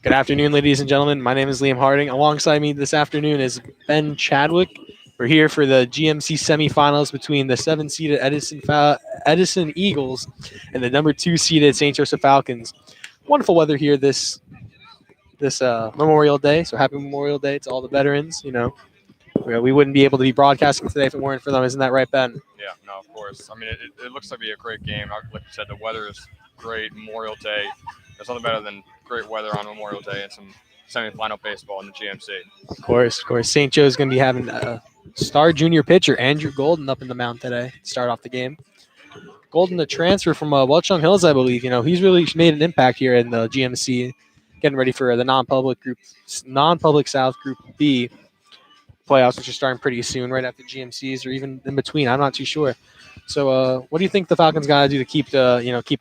Good afternoon, ladies and gentlemen. My name is Liam Harding. Alongside me this afternoon is Ben Chadwick. We're here for the GMC semifinals between the 7-seeded Edison Eagles and the number 2-seeded St. Joseph Falcons. Wonderful weather here this Memorial Day. So happy Memorial Day to all the veterans. We wouldn't be able to be broadcasting today if it weren't for them. Isn't that right, Ben? Yeah, no, of course. I mean, it looks to be a great game. Like you said, the weather is great. Memorial Day. There's nothing better than great weather on Memorial Day and some semifinal baseball in the GMC. Of course. St. Joe's going to be having a star junior pitcher, Andrew Golden, up in the mound today to start off the game. Golden, the transfer from Welchung Hills, I believe. He's really made an impact here in the GMC, getting ready for the non-public South Group B playoffs, which are starting pretty soon, right after GMCs or even in between. I'm not too sure. So, what do you think the Falcons got to do to keep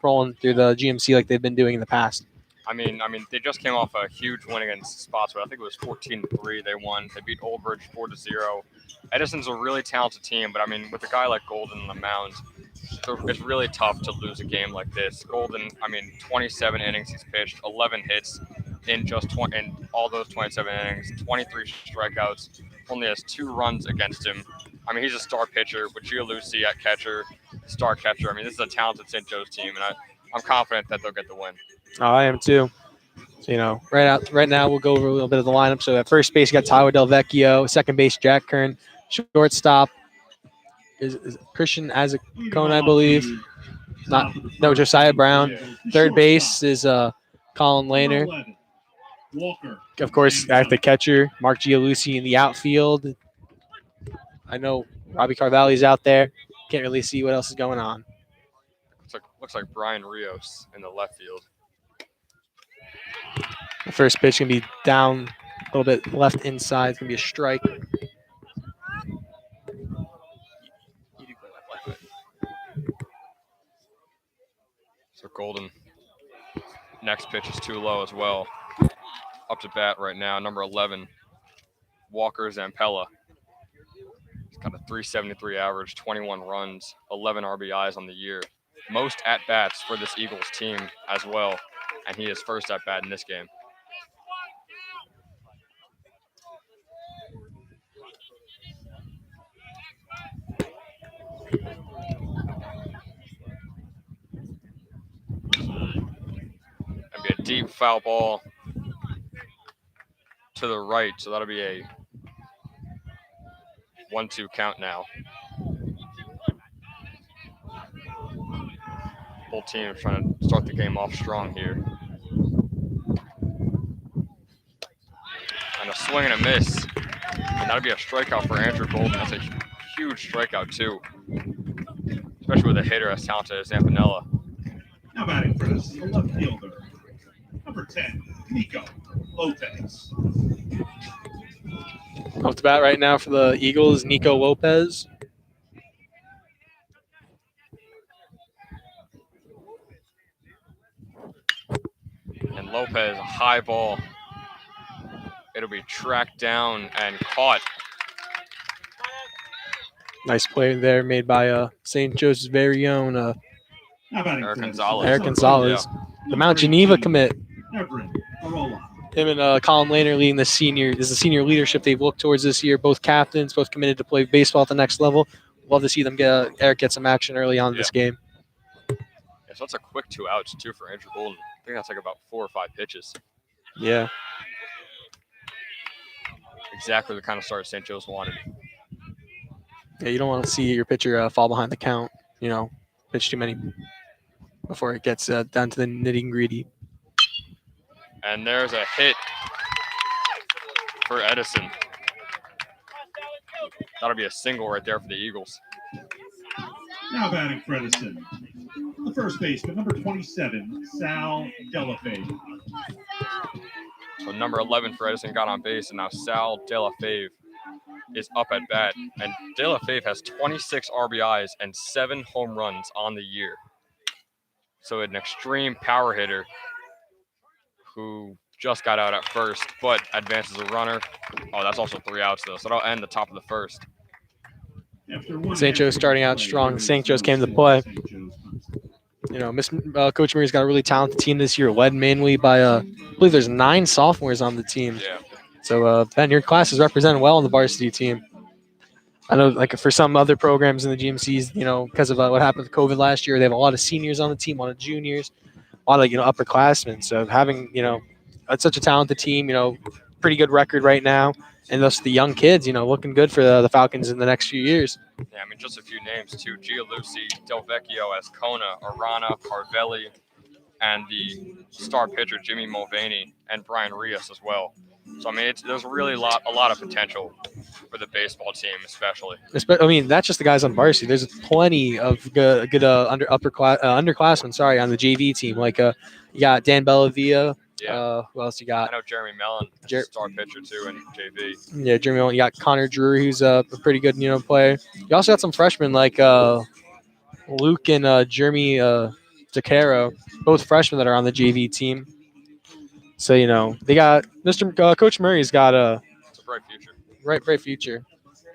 rolling through the GMC like they've been doing in the past? I mean, they just came off a huge win against Spotswood. I think it was 14-3 they won. They beat Old Bridge 4-0. Edison's a really talented team, but I mean, with a guy like Golden on the mound, it's really tough to lose a game like this. Golden, 27 innings he's pitched, 11 hits in all those 27 innings, 23 strikeouts, only has 2 runs against him. I mean, he's a star pitcher with Gianlucci at catcher, star catcher. I mean, this is a talented St. Joe's team, and I'm confident that they'll get the win. Oh, I am too. So, right now we'll go over a little bit of the lineup. So at first base, you got Tyler Del Vecchio. Second base, Jack Kern. Shortstop is Christian Azacone, I believe. Josiah Brown. Third base is Colin Lehner. Of course, at the catcher, Mark Gianlucci in the outfield. I know Robbie Carvalho's out there. Can't really see what else is going on. Looks like Brian Rios in the left field. The first pitch can be down a little bit left inside. It's going to be a strike. So Golden, next pitch is too low as well. Up to bat right now, number 11, Walker Zampella. He's got a 373 average, 21 runs, 11 RBIs on the year. Most at-bats for this Eagles team as well, and he is first at-bat in this game. That'd be a deep foul ball to the right, so that'll be a 1-2 count now. Both teams trying to start the game off strong here. And a swing and a miss. And that'll be a strikeout for Andrew Golden. That's a huge strikeout, too. Especially with a hitter as talented as Zampanella. Now batting for us, the left fielder, number 10, Nico Lopez. Off the bat right now for the Eagles, Nico Lopez. And Lopez, a high ball. It'll be tracked down and caught. Nice play there made by St. Joseph's very own Eric Gonzalez. Yeah. The Mount Geneva commit. Him and Colin Lehner leading the senior leadership they've looked towards this year. Both captains, both committed to play baseball at the next level. Love to see them Eric get some action early on in this game. Yeah, so that's a quick 2 outs, too, for Andrew Golden. I think that's like about 4 or 5 pitches. Yeah. Exactly the kind of start St. Joe's wanted. Yeah, you don't want to see your pitcher fall behind the count, pitch too many before it gets down to the nitty-gritty. And there's a hit for Edison. That'll be a single right there for the Eagles. Now batting for Edison, the first baseman, number 27, Sal Delafave. So number 11 for Edison got on base, and now Sal Delafave is up at bat. And Delafave has 26 RBIs and 7 home runs on the year. So an extreme power hitter who just got out at first, but advances a runner. Oh, that's also 3 outs, though, so that'll end the top of the first. St. Joe's starting out strong. St. Joe's came to play. Coach Murray's got a really talented team this year, led mainly by I believe there's 9 sophomores on the team. Yeah. So Ben, your class is represented well on the varsity team. I know, like for some other programs in the GMCs, because of what happened with COVID last year, they have a lot of seniors on the team, a lot of juniors, a lot of upperclassmen. So having such a talented team, pretty good record right now, and thus the young kids, looking good for the Falcons in the next few years. Yeah, I mean, just a few names too: Gialusi, Delvecchio, Ascona, Arana, Carvelli, and the star pitcher Jimmy Mulvaney and Brian Rios as well. So I mean, there's really a lot of potential for the baseball team, especially. I mean, that's just the guys on varsity. There's plenty of good underclassmen. Sorry, on the JV team. Like you got Dan Bellavia. Yeah. Who else you I got? know Jeremy Mellon, star pitcher too in JV. Yeah, Jeremy Mellon. You got Connor Drew, who's a pretty good player. You also got some freshmen like Luke and Jeremy DeCaro, both freshmen that are on the JV team. So they got Mr. Coach Murray's got It's a bright future. Bright future.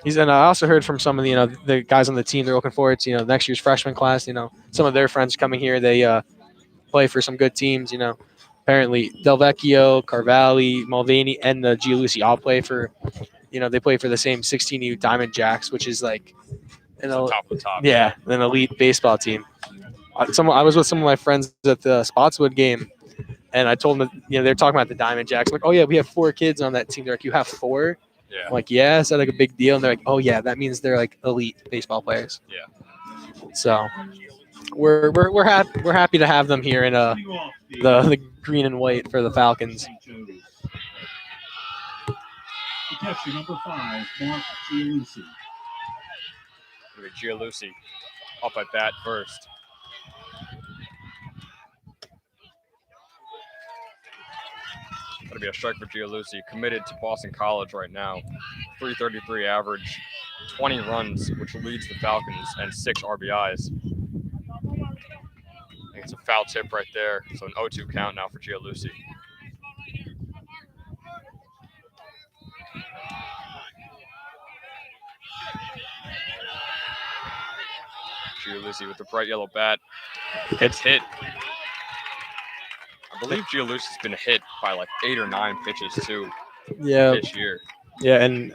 And I also heard from some of the guys on the team. They're looking forward to next year's freshman class. Some of their friends coming here. They play for some good teams. Apparently Delvecchio, Carvalli, Mulvaney, and the Gialusi all play for. They play for the same 16U Diamond Jacks, which is like top of the top. Yeah, an elite baseball team. I was with some of my friends at the Spotswood game, and I told them that, they're talking about the Diamond Jacks. I'm like, oh yeah, we have 4 kids on that team. They're like, you have 4? Yeah. I'm like, yeah, is that like a big deal? And they're like, oh yeah, that means they're like elite baseball players. Yeah. So we're happy to have them here in the green and white for the Falcons. The catcher, number 5, Mark Gialusi. Gialusi up at bat first. That'll be a strike for Gialusi, committed to Boston College right now. 333 average, 20 runs, which leads the Falcons, and 6 RBIs. I think it's a foul tip right there, so an 0-2 count now for Gialusi. Gialusi with the bright yellow bat. Gets hit. I believe Gialusi's been hit by like 8 or 9 pitches too. Yeah. This year. Yeah, and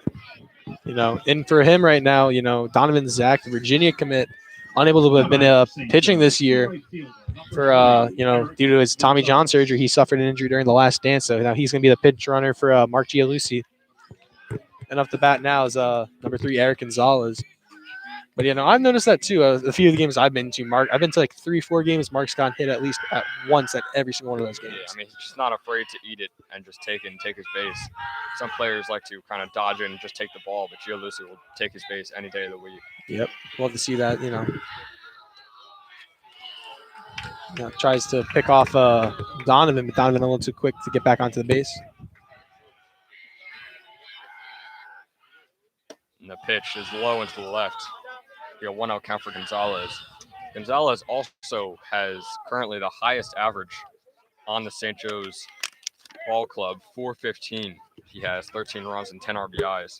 and for him right now, Donovan Zach, the Virginia commit, unable to have been pitching this year for due to his Tommy John surgery. He suffered an injury during the last dance, so now he's going to be the pitch runner for Mark Gialusi. And up the bat now is number 3 Eric Gonzalez. But I've noticed that too. A few of the games I've been to, I've been to like 3-4 games. Mark's gotten hit at least at once at every single one of those games. Yeah, I mean, he's just not afraid to eat it and just take his base. Some players like to kind of dodge it and just take the ball, but Gialusi will take his base any day of the week. Yep, love to see that. Tries to pick off Donovan, but Donovan a little too quick to get back onto the base. And the pitch is low and to the left. A 1-out count for Gonzalez. Gonzalez also has currently the highest average on the St. Joe's Ball Club, 415. He has 13 runs and 10 RBIs.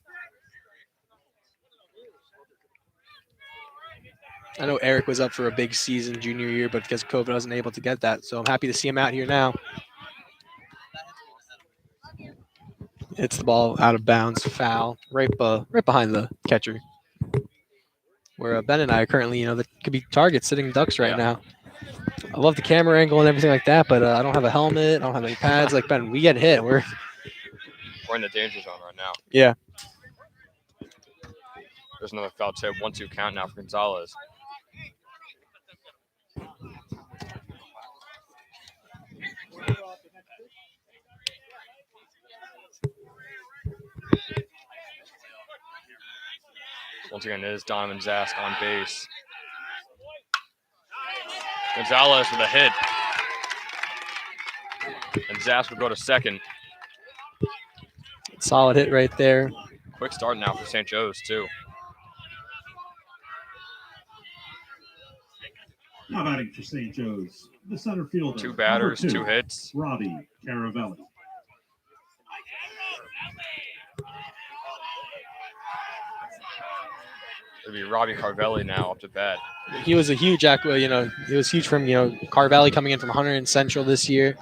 I know Eric was up for a big season junior year, but because of COVID, I wasn't able to get that. So I'm happy to see him out here now. Hits the ball out of bounds, foul, right behind the catcher. Where Ben and I are currently, that could be targets sitting ducks right now. I love the camera angle and everything like that, but I don't have a helmet. I don't have any pads. Like Ben, we get hit. We're in the danger zone right now. Yeah. There's another foul tip. 1-2 count now for Gonzalez. Once again, it is Donovan Zask on base. Gonzalez with a hit. And Zask will go to second. Solid hit right there. Quick start now for St. Joe's, too. Now batting for St. Joe's, the center fielder. 2 batters, 2 hits. Robbie Caravelli. It'll be Robbie Carvelli now up to bat. He was a huge, he was huge from, Carvelli coming in from Hunter and Central this year.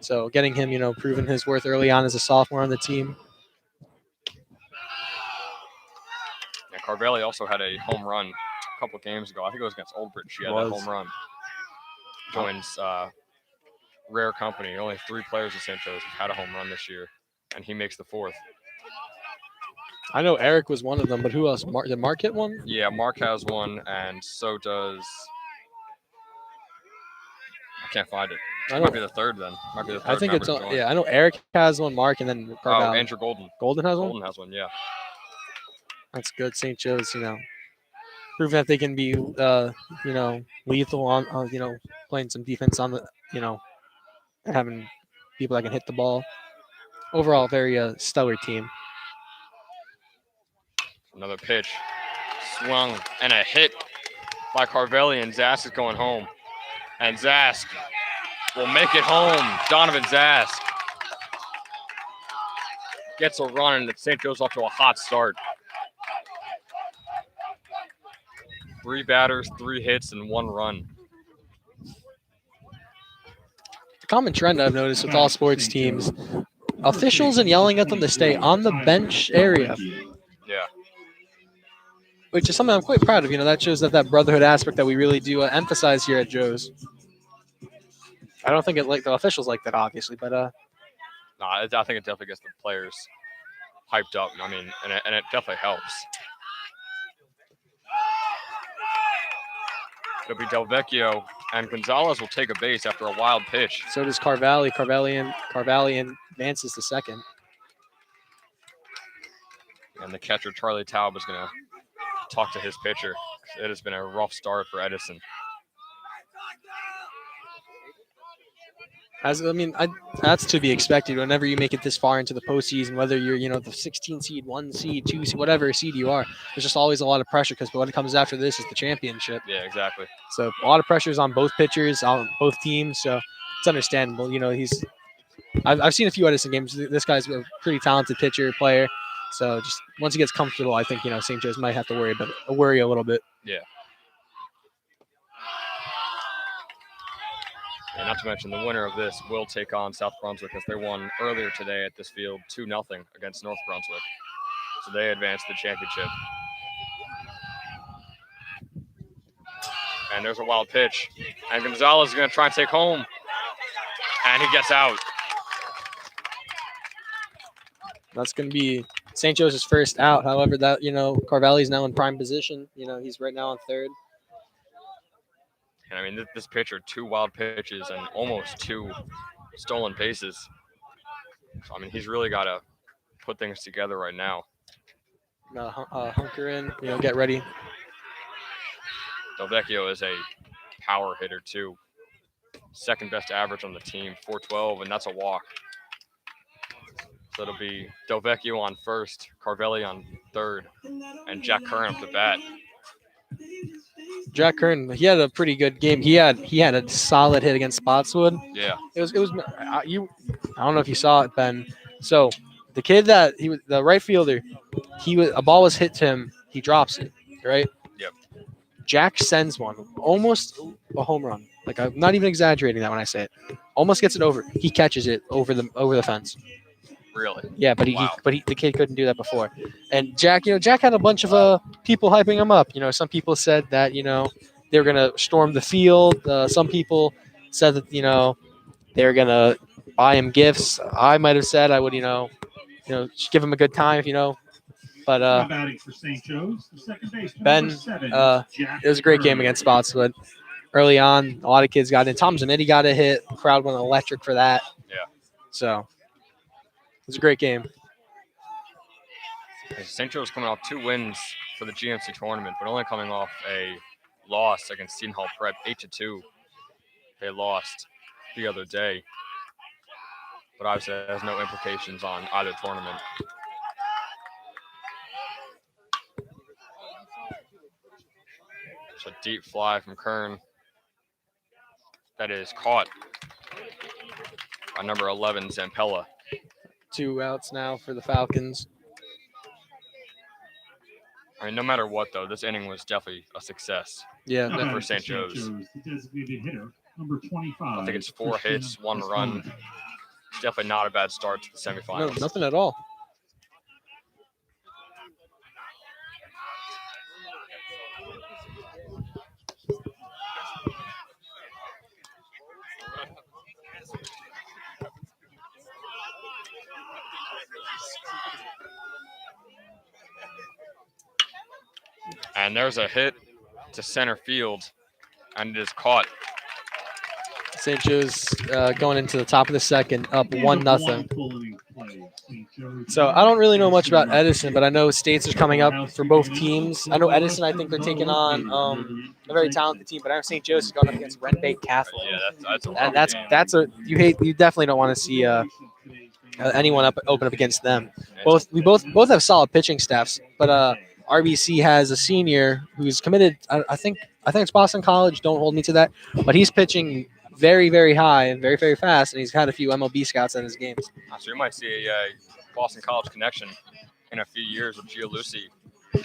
So getting him, proving his worth early on as a sophomore on the team. And Carvelli also had a home run a couple games ago. I think it was against Old Bridge. He had that home run. Joins rare company. Only 3 players at St. Joe's have had a home run this year, and he makes the 4th. I know Eric was one of them, but who else? Did Mark hit one? Yeah, Mark has one, and so does. I can't find it. It might be the 3rd then. Might be the 3rd. I think member it's to join. yeah. I know Eric has one, Mark, and then Carvalho. Andrew Golden. Golden has one. Golden has one. Yeah. That's good. St. Joe's, proving that they can be, lethal on, playing some defense on the, and having people that can hit the ball. Overall, very stellar team. Another pitch, swung, and a hit by Carvelli, and Zask is going home. And Zask will make it home. Donovan Zask gets a run, and St. Joe's off to a hot start. 3 batters, 3 hits, and 1 run. The common trend I've noticed with all sports teams, officials and yelling at them to stay on the bench area. Yeah. Which is something I'm quite proud of. That shows that brotherhood aspect that we really do emphasize here at Joe's. I don't think the officials like that, obviously, but No, I think it definitely gets the players hyped up. I mean, and it definitely helps. It'll be Delvecchio, and Gonzalez will take a base after a wild pitch. So does Carvalli. Carvalli advances to second. And the catcher, Charlie Taub, is going to talk to his pitcher. It has been a rough start for Edison. That's to be expected whenever you make it this far into the postseason, whether you're, the 16 seed, 1 seed, 2 seed, whatever seed you are. There's just always a lot of pressure because what comes after this is the championship. Yeah, exactly. So a lot of pressure is on both pitchers, on both teams. So it's understandable. I've seen a few Edison games. This guy's a pretty talented pitcher, player. So just once he gets comfortable, I think, St. Joe's might have to worry a little bit. Yeah. And not to mention the winner of this will take on South Brunswick as they won earlier today at this field 2-0 against North Brunswick. So they advance to the championship. And there's a wild pitch. And Gonzalez is going to try and take home. And he gets out. That's going to be St. Joe's first out. However, that, Carvalli's now in prime position. He's right now on third. And I mean, this pitcher, 2 wild pitches and almost 2 stolen bases. So, I mean, he's really got to put things together right now. Hunker in, get ready. Delvecchio is a power hitter, too. Second best average on the team, 412, and that's a walk. So it'll be Delvecchio on first, Carvelli on third, and Jack Curran up to bat. Jack Curran, he had a pretty good game. He had a solid hit against Spotswood. Yeah. It was I don't know if you saw it, Ben. So the kid the right fielder, a ball was hit to him, he drops it, right? Yep. Jack sends one, almost a home run. Like, I'm not even exaggerating that when I say it. Almost gets it over. He catches it over the fence. Really? Yeah, but Wow. the kid couldn't do that before. And Jack, Jack had a bunch of people hyping him up. Some people said that they were gonna storm the field. Some people said that they were gonna buy him gifts. I might have said I would just give him a good time But batting for St. Joe's, the second baseman, Ben, number 7, Jack it was a great game Curran. against Spotswood. Early on, a lot of kids got in. Tom Zanetti got a hit. The crowd went electric for that. Yeah. So it was a great game. St. Joe's coming off 2 wins for the GMC tournament, but only coming off a loss against Seton Hall Prep, 8-2. They lost the other day. But obviously that has no implications on either tournament. It's a deep fly from Kern. That is caught by number 11, Zampella. 2 outs now for the Falcons. I mean, no matter what, though, this inning was definitely a success. Yeah, Now for batting St. Joe's. The designated hitter, number 25. I think it's 4 hits, 1 run. It's definitely not a bad start to the No, semifinals. nothing at all. And there's a hit to center field, and it is caught. St. Joe's going into the top of the second, up And 1-0. a full inning play. St. Joe's So I don't really know much about Edison, but I know states are coming up for both teams. I know Edison, I think they're taking on a very talented team, but I know St. Joe's is going up against Red Bay Catholic. Yeah, that's a And rough game. that's a you definitely don't want to see anyone open up against them. We both have solid pitching staffs, but RBC has a senior who's committed. I think it's Boston College. Don't hold me to that, but he's pitching very, very high and very, very fast, and he's had a few MLB scouts in his games. So we might see a Boston College connection in a few years with Gialucci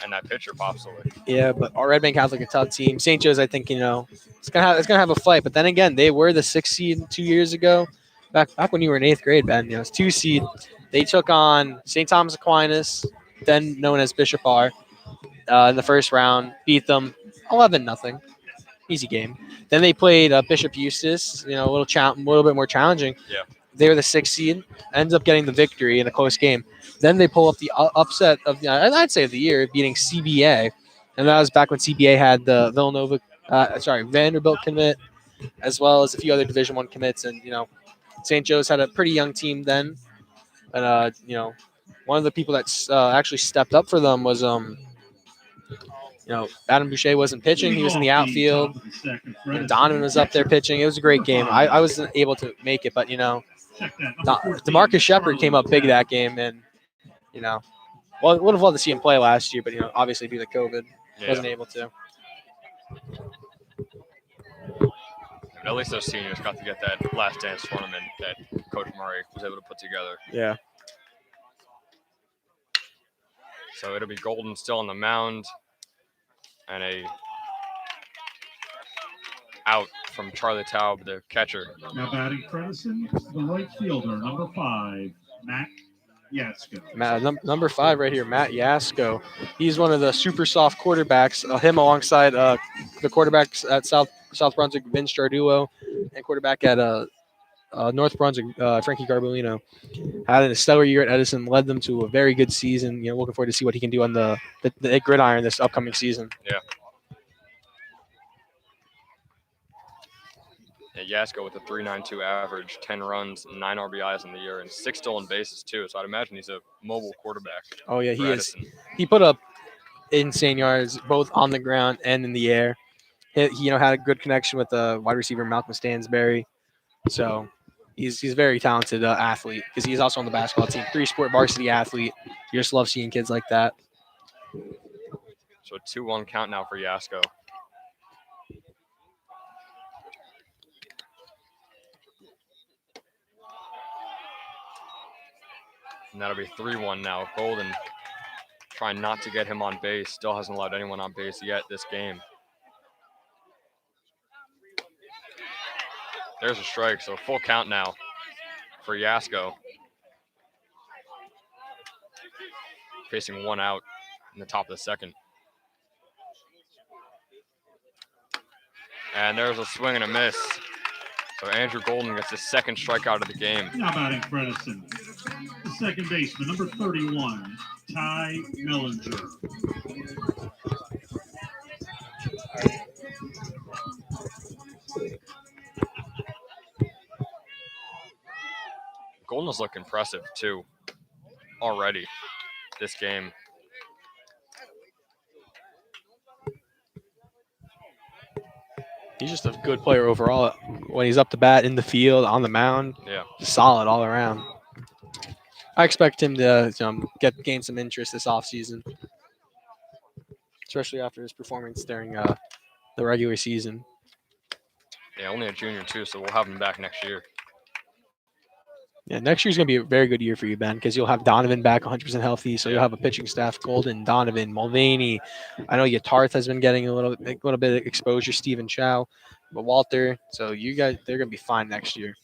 and that pitcher possibly. Yeah, but our Red Bank Catholic a tough team. St. Joe's, I think, it's gonna have a fight. But then again, they were the 6th seed 2 years ago. Back when you were in 8th grade, Ben, it's 2 seed. They took on St. Thomas Aquinas, then known as Bishop R, in the first round. Beat them 11-0. Easy game. Then they played Bishop Eustace. A little bit more challenging. Yeah. They were the 6th seed. Ends up getting the victory in a close game. Then they pull up the upset of I'd say of the year, beating CBA, and that was back when CBA had the Vanderbilt commit, as well as a few other Division I commits, and St. Joe's had a pretty young team then, and one of the people that actually stepped up for them was Adam Boucher wasn't pitching; he was in the outfield. Donovan was up there pitching. It was a great game. I wasn't able to make it, but DeMarcus Shepard came up big that game, and would have loved to see him play last year, but obviously due to COVID, wasn't able to. But at least those seniors got to get that last dance tournament that Coach Murray was able to put together. Yeah. So it'll be Golden still on the mound, and a out from Charlie Taub, the catcher. Now batting for Edison, the right fielder, number 5, Matt Yasko. Number 5 right here, Matt Yasko. He's one of the super soft quarterbacks. Him alongside the quarterbacks at South Brunswick, Vince Jarduo, and quarterback at North Brunswick, Frankie Garbolino. Had a stellar year at Edison, led them to a very good season. Looking forward to see what he can do on the gridiron this upcoming season. Yeah. Yasko with a 3.92 average, 10 runs, 9 RBIs in the year, and 6 stolen bases too. So I'd imagine he's a mobile quarterback. Oh yeah, he is. Edison. He put up insane yards both on the ground and in the air. He had a good connection with the wide receiver Malcolm Stansberry. So he's a very talented athlete because he's also on the basketball team. 3-sport varsity athlete. You just love seeing kids like that. So a 2-1 count now for Yasko. And that'll be 3-1 now. Golden trying not to get him on base. Still hasn't allowed anyone on base yet this game. There's a strike, so full count now for Yasko. Facing 1 out in the top of the second. And there's a swing and a miss. So Andrew Golden gets his 2nd strikeout of the game. Now batting for Edison, the second baseman, number 31, Ty Mellinger. Golden has looked impressive too already this game. He's just a good player overall. When he's up to bat, in the field, on the mound, solid all around. I expect him to gain some interest this offseason, especially after his performance during the regular season. Yeah, only a junior too, so we'll have him back next year. Yeah, next year's going to be a very good year for you, Ben, because you'll have Donovan back 100% healthy, so you'll have a pitching staff, Golden, Donovan, Mulvaney. I know Yatarth has been getting a little bit of exposure, Stephen Chow, but Walter. So you guys, they're going to be fine next year.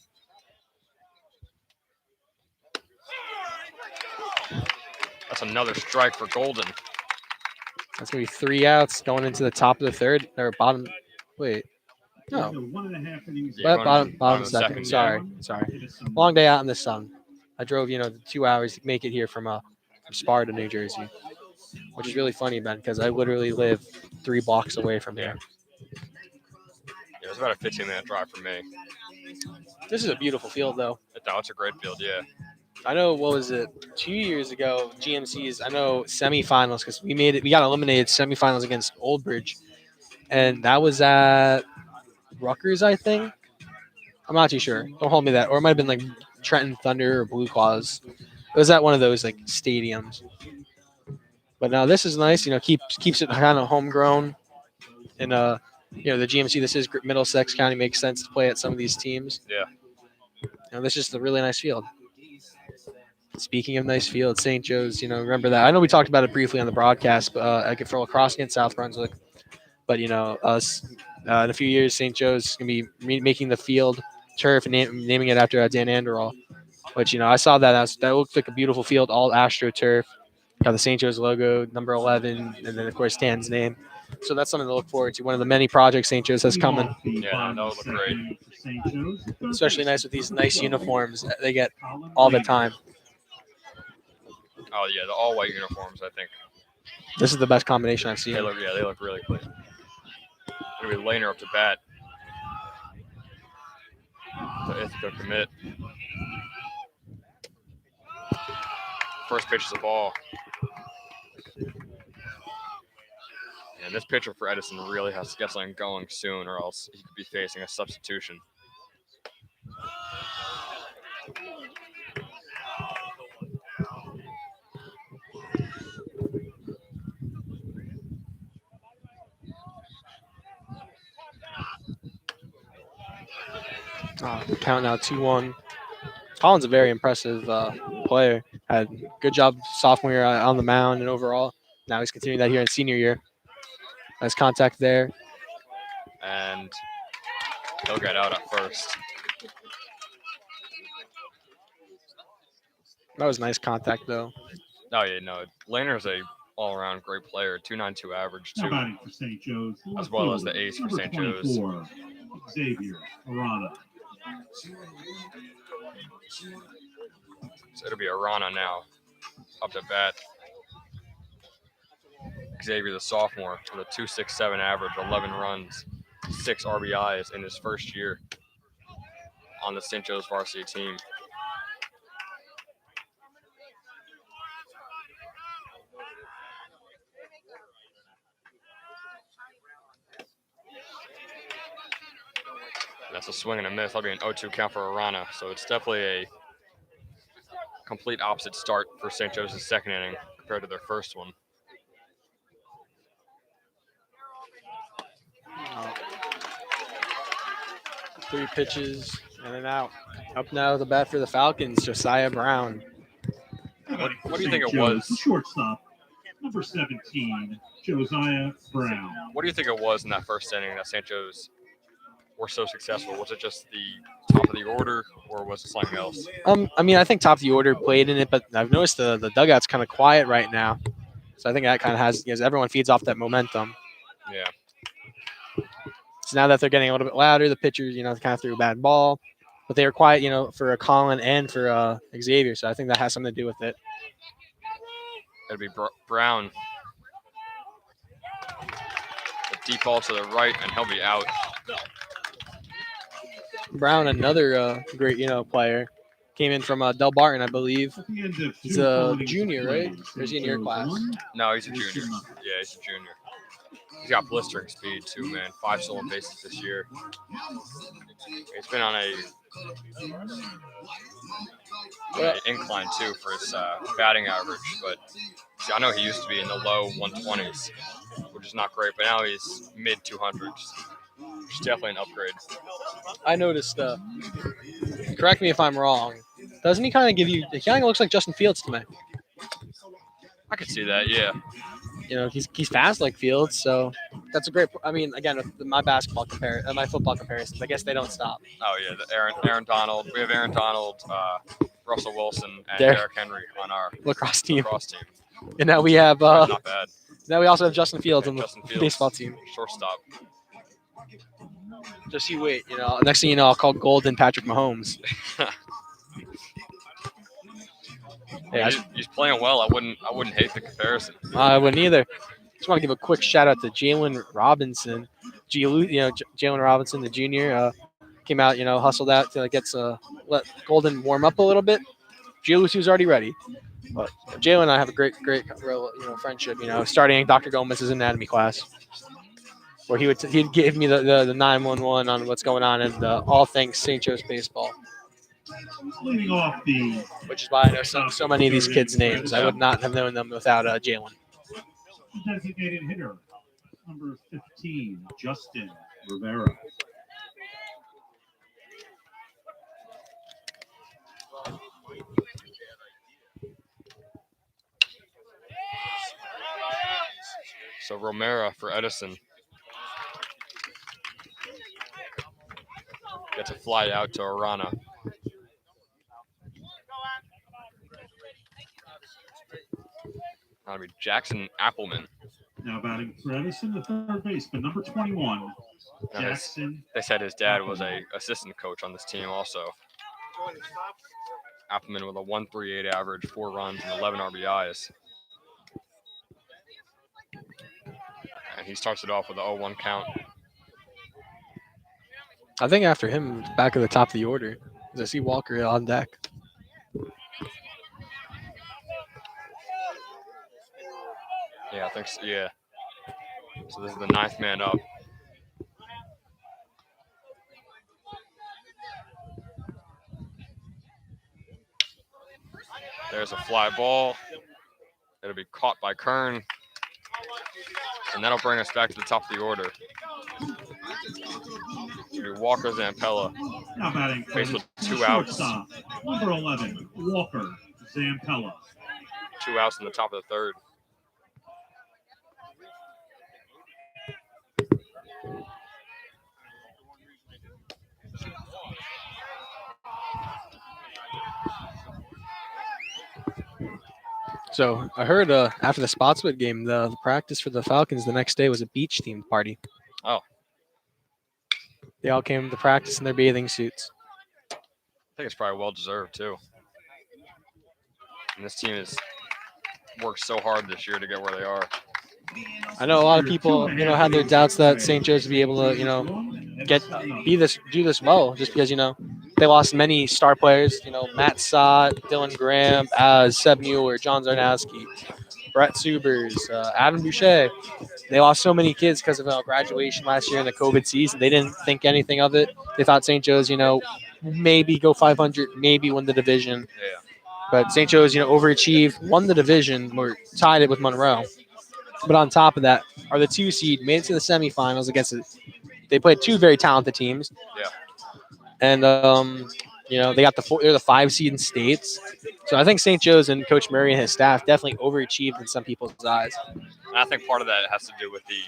That's another strike for Golden. That's going to be 3 outs going into the top of the third or bottom. Wait. No. 1.5 innings. Yeah, Bottom going to the second. second, Sorry. Long day out in the sun. I drove, the 2 hours to make it here from Sparta, New Jersey, which is really funny, Ben, because I literally live 3 blocks away from here. Yeah, it was about a 15-minute drive for me. This is a beautiful field, though. No, it's a great field, yeah. I know, what was it, 2 years ago, GMC's, I know, semifinals, because we got eliminated semifinals against Old Bridge, and that was at Rutgers, I think. I'm not too sure. Don't hold me that. Or it might have been like Trenton Thunder or Blue Claws. It was at one of those like stadiums. But now this is nice. Keeps it kind of homegrown. And the GMC. This is Middlesex County. Makes sense to play at some of these teams. Yeah. This is just a really nice field. Speaking of nice field, St. Joe's. Remember that. I know we talked about it briefly on the broadcast, but for lacrosse against South Brunswick. But us in a few years, St. Joe's gonna be making the field turf and naming it after Dan Anderall. Which I saw that looked like a beautiful field, all AstroTurf. Got the St. Joe's logo, number 11, and then of course Dan's name. So that's something to look forward to. One of the many projects St. Joe's has coming. Yeah, that would look great. Especially nice with these nice uniforms that they get all the time. Oh yeah, the all white uniforms. I think this is the best combination I've seen. They look really clean. It'll be Laner up to bat. The Ithaca commit. First pitch is a ball. And this pitcher for Edison really has to get something going soon, or else he could be facing a substitution. Count now 2-1. Colin's a very impressive player. Had good job sophomore year on the mound and overall. Now he's continuing that here in senior year. Nice contact there. And he'll get out at first. That was nice contact, though. Oh, yeah, no. Laner's a all-around great player. 2.92 average, too. For St. Joe's, as well as the ace for St. Joe's. Xavier Arana. So it'll be Arana now, up to bat. Xavier, the sophomore, with a 2.67 average, 11 runs, 6 RBIs in his first year on the St. Joe's varsity team. That's a swing and a miss. That'll be an 0-2 count for Arana. So it's definitely a complete opposite start for St. Joe's' second inning compared to their first one. Three pitches and an out. Up now the bat for the Falcons, Josiah Brown. What do you think it was? Shortstop, number 17, Josiah Brown. What do you think it was in that first inning that St. Joe's were so successful? Was it just the top of the order, or was it something else? I think top of the order played in it, but I've noticed the dugout's kind of quiet right now. So I think that kind of has, because everyone feeds off that momentum. Yeah. So now that they're getting a little bit louder, the pitchers, kind of threw a bad ball. But they were quiet, for Colin and for Xavier. So I think that has something to do with it. It'll be Brown. A deep ball to the right, and he'll be out. Brown, another great, player. Came in from Del Barton, I believe. He's a junior, right? Or is he in your class? No, he's a junior. Yeah, he's a junior. He's got blistering speed too, man. 5 stolen bases this year. He's been on an incline too for his batting average, but I know he used to be in the low 120s, which is not great. But now he's mid 200s, which is definitely an upgrade. I noticed. Correct me if I'm wrong. Doesn't he kind of give you? He kind of looks like Justin Fields to me. I could see that, yeah. He's fast like Fields, so that's a great. Again, with my my football comparisons, I guess they don't stop. Oh yeah, the Aaron Donald. We have Aaron Donald, Russell Wilson, and Derrick Henry on our lacrosse team. And now we have Not bad. now we also have Justin Fields Yeah, on the Justin Fields, baseball team. shortstop. Just you wait. Next thing you know, I'll call Golden Patrick Mahomes. Hey, He's playing well. I wouldn't hate the comparison. I wouldn't either. Just want to give a quick shout out to Jalen Robinson. Jalen Robinson, the junior, came out, hustled out to let Golden warm up a little bit. Gianlucci was already ready. But Jalen and I have a great friendship. Starting Dr. Gomez's anatomy class, where he'd give me the 911 on what's going on in all things St. Joe's baseball. Leading off the Which is why I know so many of these kids' names. I would not have known them without Jalen. designated hitter, number 15, Justin Rivera. So Romero for Edison gets a fly out to Arana. That'll be Jackson Appleman. Now batting for Edison, the third baseman, number 21, Now, Jackson. They said his dad was a assistant coach on this team also. Appleman with a 1.38 average, 4 runs, and 11 RBIs. And he starts it off with an 0-1 count. I think after him, back at the top of the order, I see Walker on deck. Yeah, I think so, yeah. So this is the 9th man up. There's a fly ball. It'll be caught by Kern. And that'll bring us back to the top of the order. It'll be Walker Zampella. Now batting for Faced with Edison, 2 outs. shortstop, number 11, Walker Zampella. 2 outs in the top of the 3rd. So I heard after the Spotswood game, the practice for the Falcons the next day was a beach themed party. Oh. They all came to practice in their bathing suits. I think it's probably well deserved too. And this team has worked so hard this year to get where they are. I know a lot of people, had their doubts that St. Joe's would be able to, do this well, just because they lost many star players. Matt Sott, Dylan Graham, Seb Mueller, John Zarnowski, Brett Subers, Adam Boucher. They lost so many kids because of graduation last year in the COVID season. They didn't think anything of it. They thought St. Joe's, maybe go 500, maybe win the division. Yeah. But St. Joe's, overachieved, won the division, or tied it with Monroe. But on top of that, are the 2 seed, made it to the semifinals against it. They played 2 very talented teams. Yeah. And they got they're the 5 seed in states. So I think St. Joe's and Coach Murray and his staff definitely overachieved in some people's eyes. And I think part of that has to do with the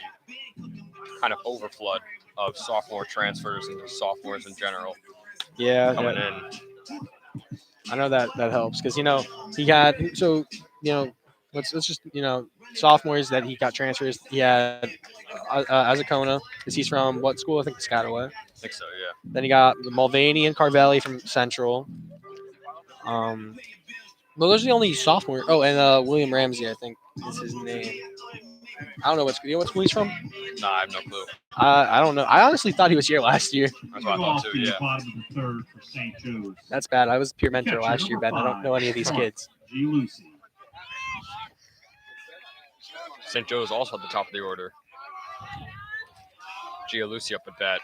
kind of overflood of sophomore transfers and just sophomores in general coming in. I know that helps because he got let's just sophomores that he got transfers. He had Azacona because he's from what school? I think Piscataway. I think so, yeah. Then he got Mulvaney and Carvelli from Central. Well, those are the only sophomore. Oh, and William Ramsey, I think is his name. I don't know what school he's from. Nah, I have no clue. I don't know. I honestly thought he was here last year. That's what I thought too, yeah. Bottom of the 3rd for St. Joe's. That's bad. I was peer mentor Catcher last year, number Ben. I don't know any of these 5, kids. G. Lucy. St. Joe's also at the top of the order. Gianlucci up at bat.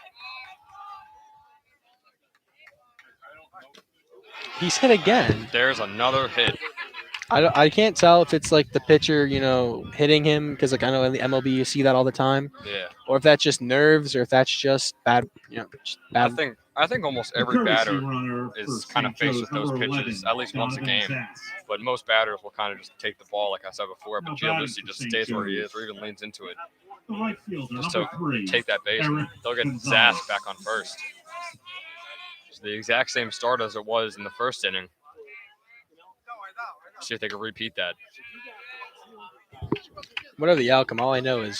He's hit again. There's another hit. I can't tell if it's like the pitcher, hitting him because I know in the MLB you see that all the time. Yeah. Or if that's just nerves, or if that's just bad, just bad. I think almost every batter is kind of faced with those pitches at least once a game. But most batters will kind of just take the ball, like I said before. But Gianlucci just stays where he is, or even leans into it, just to take that base. They'll get Zask back on first. It's the exact same start as it was in the first inning. See if they can repeat that. Whatever the outcome, all I know is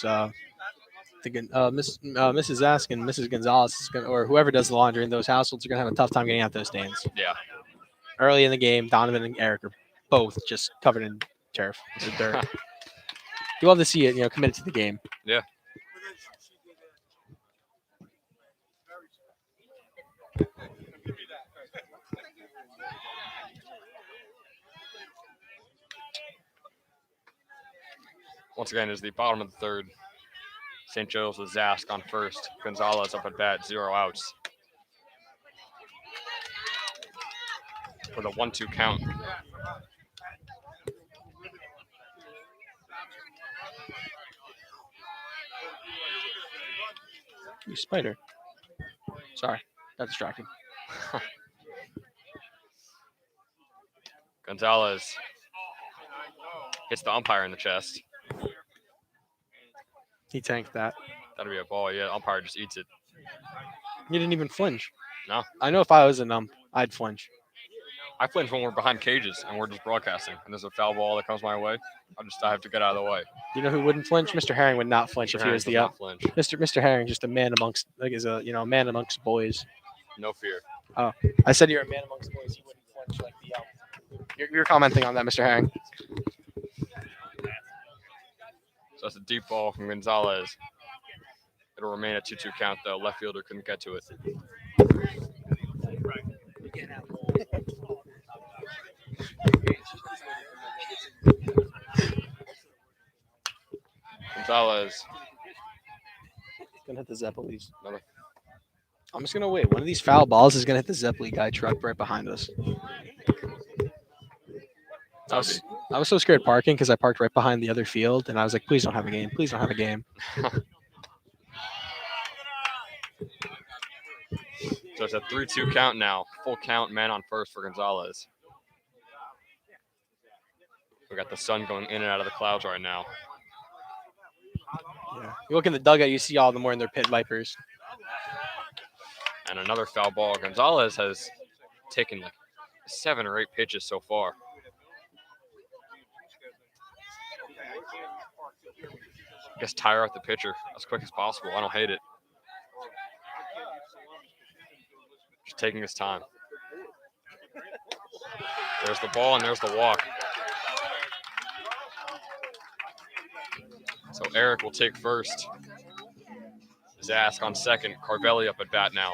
Mrs. Ask and Mrs. Gonzalez is gonna, or whoever does the laundry in those households are gonna have a tough time getting out those stains. Yeah. Early in the game, Donovan and Eric are both just covered in turf or dirt. You love to see it, committed to the game. Yeah. Once again, is the bottom of the third. St. Joe's with Zask on first. Gonzalez up at bat, 0 outs. With a 1-2 count. You spider. Sorry, got distracted. Gonzalez hits the umpire in the chest. He tanked that. That'll be a ball. Yeah, umpire just eats it. He didn't even flinch. No. I know if I was an ump, I'd flinch. I flinch when we're behind cages and we're just broadcasting, and there's a foul ball that comes my way. I have to get out of the way. You know who wouldn't flinch? Mr. Herring would not flinch if he was the ump. Flinch. Mr. Herring, just a man amongst, is a man amongst boys. No fear. I said you're a man amongst boys. He wouldn't flinch like the ump. You're commenting on that, Mr. Herring. So that's a deep ball from Gonzalez. It'll remain a 2-2 count, though. Left fielder couldn't get to it. Gonzalez. Gonna hit the Zeppelis. Another. I'm just gonna wait. One of these foul balls is gonna hit the Zeppeli guy truck right behind us. I was so scared parking because I parked right behind the other field, and I was like, please don't have a game. Please don't have a game. So it's a 3-2 count now. Full count, man on first for Gonzalez. We got the sun going in and out of the clouds right now. Yeah. You look in the dugout, you see all of them wearing their pit vipers. And another foul ball. Gonzalez has taken like 7 or 8 pitches so far. I guess tire out the pitcher as quick as possible. I don't hate it. Just taking his time. There's the ball and there's the walk. So Eric will take first. Zask on second. Carvelli up at bat now.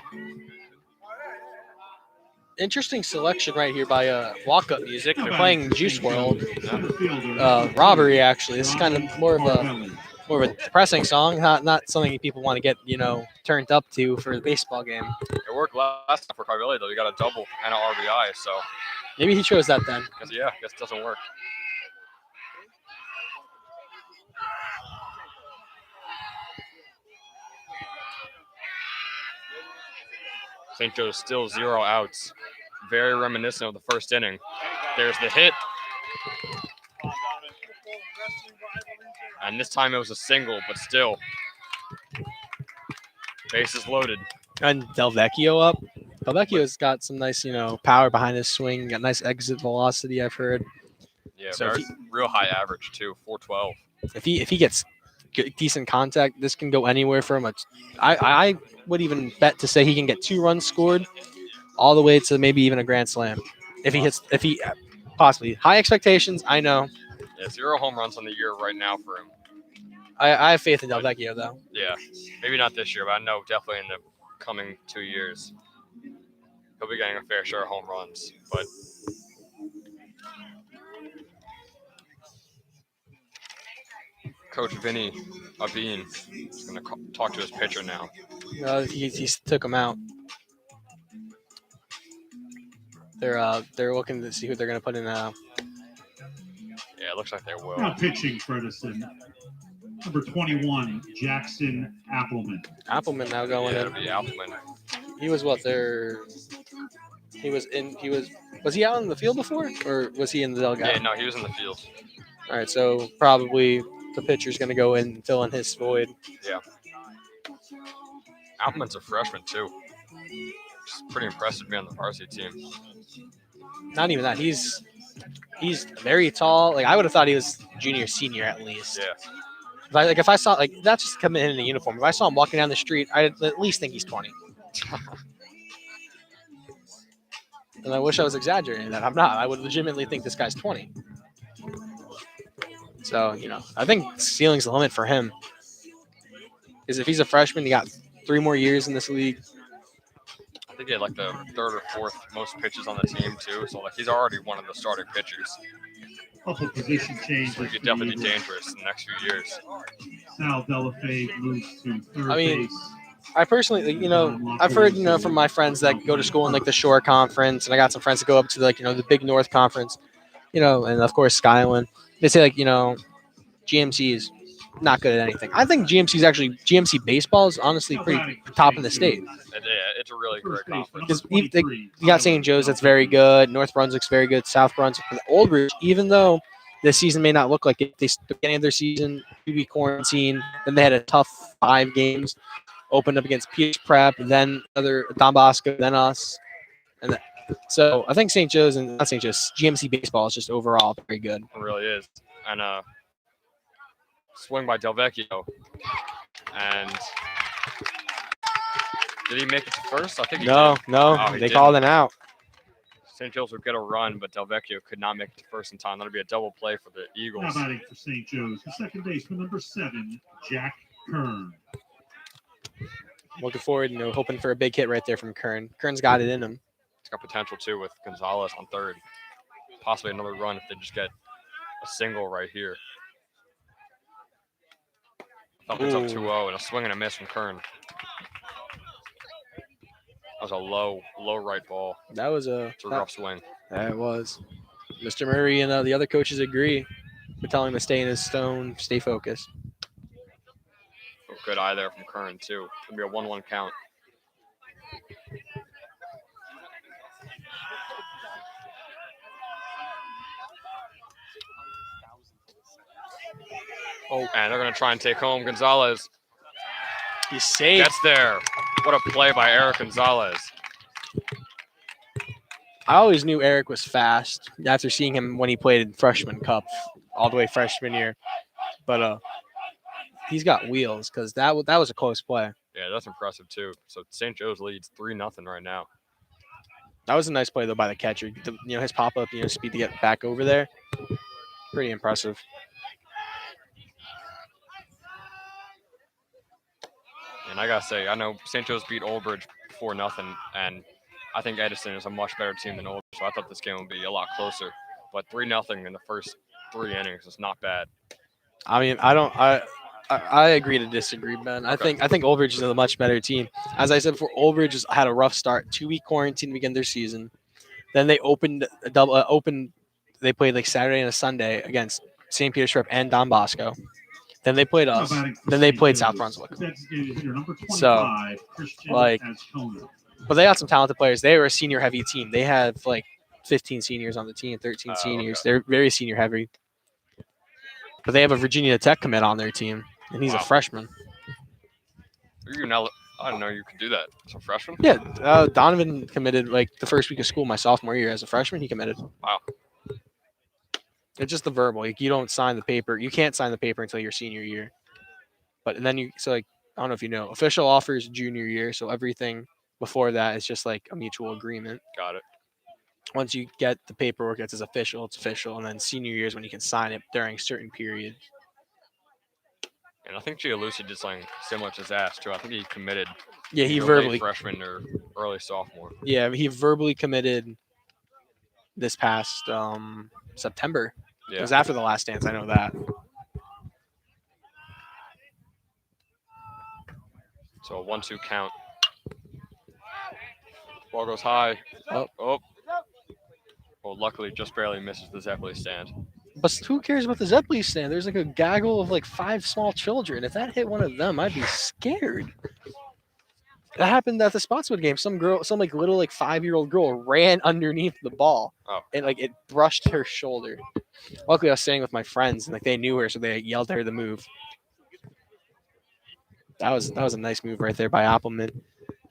Interesting selection right here by walk-up music. They're playing Juice WRLD. Center fielder, Robbery, actually. This is kind of more of a depressing song, not something people want to get turned up to for the baseball game. It worked last time for Carvelli, though. He got a double and an RBI, so. Maybe he chose that then. Because, yeah, I guess it doesn't work. St. Joe's still 0 outs. Very reminiscent of the first inning. There's the hit. And this time it was a single, but still. Bases loaded. And Delvecchio up. Delvecchio's got some nice, power behind his swing. Got nice exit velocity, I've heard. Yeah, So very, real high average, too. 412. If he gets decent contact, this can go anywhere from I would even bet to say he can get 2 runs scored all the way to maybe even a grand slam. If he possibly high expectations, I know. Yeah, 0 home runs on the year right now for him. I have faith in Delvecchio though. Yeah, maybe not this year, but I know definitely in the coming 2 years he'll be getting a fair share of home runs. But Coach Vinny Abin is going to talk to his pitcher now. He took him out. They're looking to see who they're going to put in. Yeah, it looks like they will. now pitching for Edison. Number 21, Jackson Appleman. Appleman now going Yeah, in. it'll be Appleman. He was what there. Was he out in the field before, or was he in the dugout? Yeah, no, he was in the field. All right, so probably the pitcher's going to go in and fill in his void. Yeah. Appleman's a freshman, too. It's pretty impressive to be on the varsity team. Not even that. He's He's very tall. Like I would have thought he was junior, senior at least. Yeah. If I saw like not just coming in a uniform. If I saw him walking down the street, I'd at least think he's 20. And I wish I was exaggerating that. I'm not. I would legitimately think this guy's 20. So I think ceiling's the limit for him. Because if he's a freshman, he got 3 more years in this league. I think he had like the third or fourth most pitches on the team too. So like he's already one of the starting pitchers. Couple position changes. So he could definitely be dangerous in the next few years. Sal Delafave moves to third mean, base. I personally, I've heard, from my friends that go to school in like the Shore Conference, and I got some friends that go up to like, the Big North Conference, and of course Skyland. They say like, GMC is not good at anything. I think GMC baseball is honestly pretty top in the state. Yeah, it's a really great conference. Because you got St. Joe's that's very good, North Brunswick's very good, South Brunswick, Old Ridge, even though this season may not look like it, the beginning of their season, 2-week quarantine, then they had a tough 5 games, opened up against Peach Prep, then other Don Bosco, then us. So I think St. Joe's and not St. Joe's, GMC baseball is just overall very good. It really is. And swing by Delvecchio. And did he make it to first? I think he No, did. Oh, he they didn't. called it out. St. Joe's would get a run, but Delvecchio could not make it to first in time. That'll be a double play for the Now Eagles. batting for St. Joe's, the second baseman, number 7, Jack Kern. Looking forward, hoping for a big hit right there from Kern. Kern's got it in him. It's got potential too with Gonzalez on third. Possibly another run if they just get a single right here. Falcon's up 2-0 and a swing and a miss from Kern. That was a low right ball. That was It's a rough swing. That was. Mr. Murray and the other coaches agree. We're telling him to stay in his stone, stay focused. Good eye there from Kern too. It'll be a 1-1 count. Oh, and they're going to try and take home Gonzalez. He's safe. Gets there. What a play by Eric Gonzalez. I always knew Eric was fast after seeing him when he played in freshman cup all the way freshman year. But he's got wheels because that was a close play. Yeah, that's impressive too. So St. Joe's leads 3-0 right now. That was a nice play though by the catcher. His pop up, speed to get back over there. Pretty impressive. And I gotta say, I know St. Joe's beat Old Bridge 4-0, and I think Edison is a much better team than Old Bridge, so I thought this game would be a lot closer. But 3-0 in the first 3 innings is not bad. I mean, I agree to disagree, Ben. Okay. I think Old Bridge is a much better team. As I said before, Old Bridge had a rough start, 2-week quarantine to begin their season. Then they opened. They played like Saturday and a Sunday against St. Peter's Prep and Don Bosco. Then they played us. Then they played South Brunswick. So, like, but they got some talented players. They were a senior heavy team. They have like 15 seniors on the team, 13 seniors. Okay. They're very senior heavy. But they have a Virginia Tech commit on their team, and he's a freshman. I didn't know you could do that. As a freshman? Yeah, Donovan committed like the first week of school my sophomore year as a freshman. He committed. Wow. It's just the verbal. Like, you don't sign the paper. You can't sign the paper until your senior year. But and then I don't know if you know, official offers junior year. So everything before that is just like a mutual agreement. Got it. Once you get the paperwork that's official, it's official. And then senior year is when you can sign it during certain periods. And I think Gialucci did something similar to Zash too. I think he committed. Yeah, he either verbally. late freshman or early sophomore. Yeah, he verbally committed this past September. Yeah. It was after the last dance. I know that. So a 1-2 count. Ball goes high. Oh. Well, luckily, just barely misses the Zeppeli stand. But who cares about the Zeppeli stand? There's like a gaggle of like 5 small children. If that hit one of them, I'd be scared. That happened at the Spotswood game. Some like little like 5-year-old girl ran underneath the ball, and like it brushed her shoulder. Luckily, I was staying with my friends, and like they knew her, so they yelled at her to move. That was a nice move right there by Appleman.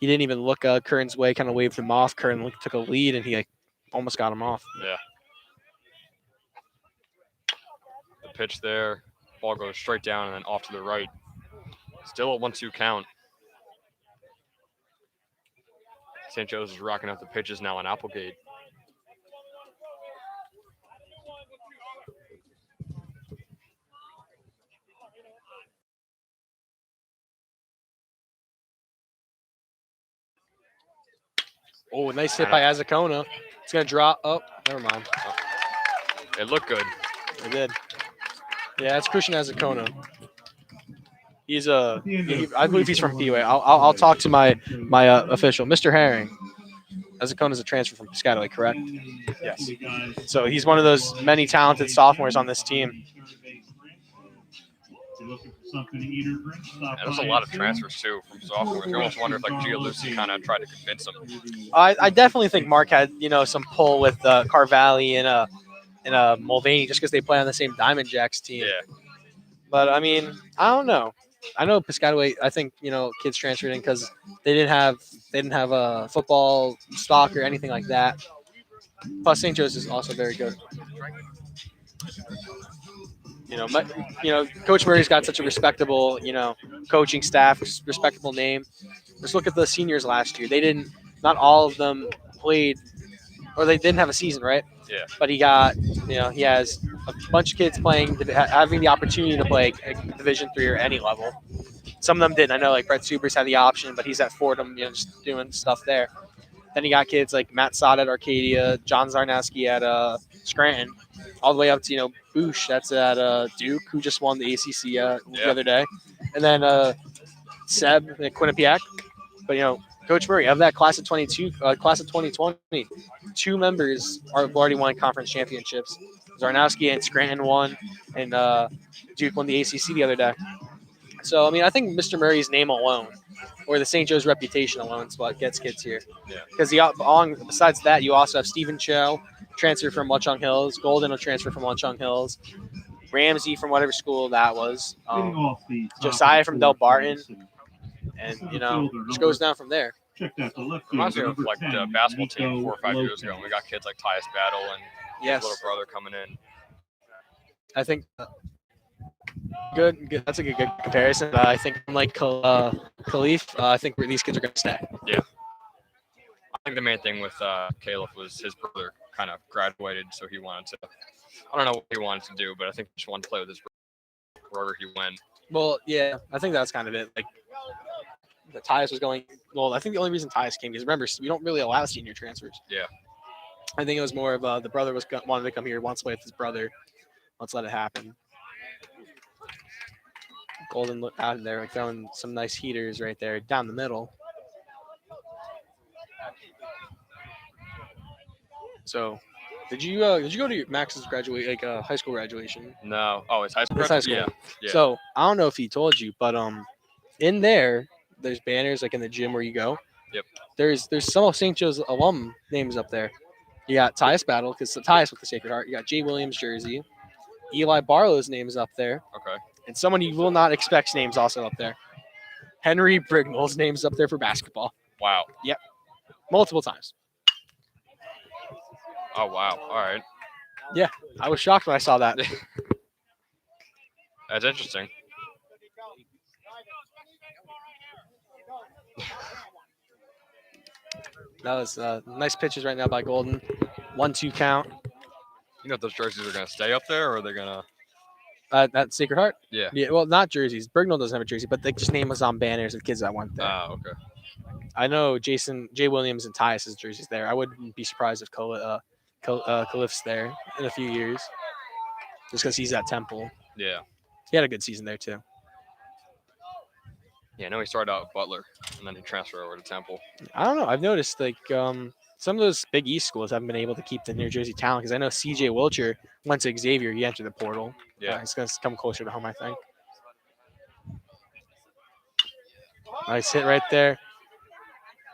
He didn't even look Kern's way, kind of waved him off. Kern took a lead, and he like almost got him off. Yeah. pitch there. Ball goes straight down and then off to the right. Still a 1-2 count. St. Joe's is rocking out the pitches now on Applegate. Oh, nice hit by Azacona. It's going to drop. Oh, never mind. It looked good. It did. Yeah, it's Christian Azacona. He's I believe he's from PUA. I'll talk to my official, Mr. Herring. Azacona is a transfer from Piscataway, correct? Yes. So he's one of those many talented sophomores on this team. And there's a lot of transfers too from sophomores. You almost wonder if like Gialusi kind of tried to convince them. I definitely think Mark had some pull with Carvalli and Mulvaney just because they play on the same Diamond Jacks team. Yeah. But I mean, I don't know. I know Piscataway. I think kids transferred in because they didn't have a football stock or anything like that. Plus, St. Joe's is also very good. Coach Murray's got such a respectable, coaching staff, respectable name. Just look at the seniors last year. Not all of them played, or they didn't have a season, right? Yeah. But he has a bunch of kids playing, having the opportunity to play Division III or any level. Some of them didn't. I know, like Brett Subers had the option, but he's at Fordham, just doing stuff there. Then you got kids like Matt Sod at Arcadia, John Zarnowski at Scranton, all the way up to Boosh, that's at Duke, who just won the ACC the other day, and then Seb at Quinnipiac. But Coach Murray, of that class of 2020, 2 members have already won conference championships. Zarnowski and Scranton won, and Duke won the ACC the other day. So, I mean, I think Mr. Murray's name alone, or the St. Joe's reputation alone, is what gets kids here. Yeah. Because besides that, you also have Stephen Cho, transfer from Watchung Hills. Golden will transfer from Watchung Hills. Ramsey from whatever school that was. Josiah from Del Barton. And, just goes down from there. Reminds me of like the basketball team 4 or 5 years ago. We got kids like Tyus Battle and his little brother coming in. I think good. That's a good comparison. I think unlike Khalif, I think these kids are going to stay. Yeah. I think the main thing with Caleb was his brother kind of graduated, so he wanted to. I don't know what he wanted to do, but I think he just wanted to play with his brother wherever he went. Well, yeah, I think that's kind of it. Like, the Tyus was going. Well, I think the only reason Tyus came is remember we don't really allow senior transfers. Yeah. I think it was more of the brother wanted to come here, wants to play with his brother. Let's let it happen. Golden look out there, like throwing some nice heaters right there down the middle. So, did you go to Max's high school graduation? No. Oh, it's high school. It's high school. Yeah. So I don't know if he told you, but in there's banners like in the gym where you go. Yep. There's some of St. Joe's alum names up there. You got Tyus Battle, because Tyus with the Sacred Heart. You got Jay Williams jersey. Eli Barlow's name is up there. Okay. And someone you will not expect's name's also up there. Henry Brignall's name's up there for basketball. Wow. Yep. Multiple times. Oh, wow. All right. Yeah. I was shocked when I saw that. That's interesting. That was nice pitches right now by Golden. 1-2 count. You know if those jerseys are going to stay up there, or are they going to? That Sacred Heart? Yeah. Yeah. Well, not jerseys. Brignall doesn't have a jersey, but they just name us on banners of kids that went there. Oh, okay. I know Jay Williams and Tyus' jerseys there. I wouldn't be surprised if Khalif's there in a few years, just because he's at Temple. Yeah. He had a good season there too. Yeah, I know he started out with Butler, and then he transferred over to Temple. I don't know. I've noticed some of those Big East schools haven't been able to keep the New Jersey talent, because I know C.J. Wilcher went to Xavier. He entered the portal. Yeah. He's going to come closer to home, I think. Nice hit right there.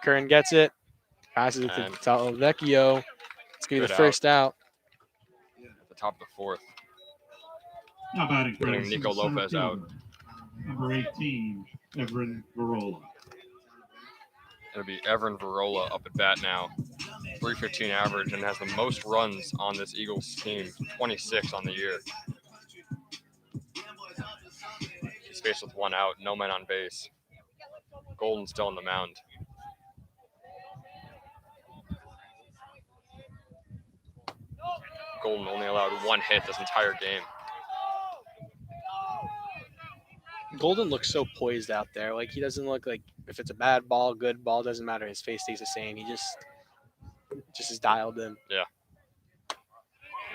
Curran gets it. Passes it to Vecchio. It's going to be the first out. At the top of the fourth. Now batting for Getting Nico Lopez out. Number 18, Everin Varola. It'll be Everin Varola up at bat now. 315 average, and has the most runs on this Eagles team, 26 on the year. He's faced with 1 out, no men on base. Golden's still on the mound. Golden only allowed 1 hit this entire game. Golden looks so poised out there. Like, he doesn't look like if it's a bad ball, good ball, doesn't matter. His face stays the same. He just is dialed in.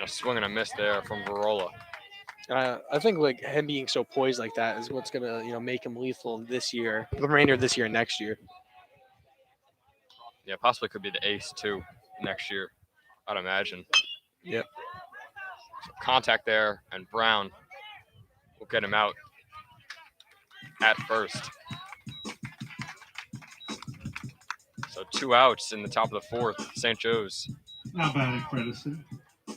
A swing and a miss there from Varola. And I think like him being so poised like that is what's gonna make him lethal this year, the remainder of this year and next year. Yeah, possibly could be the ace too next year, I'd imagine. Yep. So contact there, and Brown will get him out at first. So 2 outs in the top of the 4th. St. Joe's Now batting for Edison.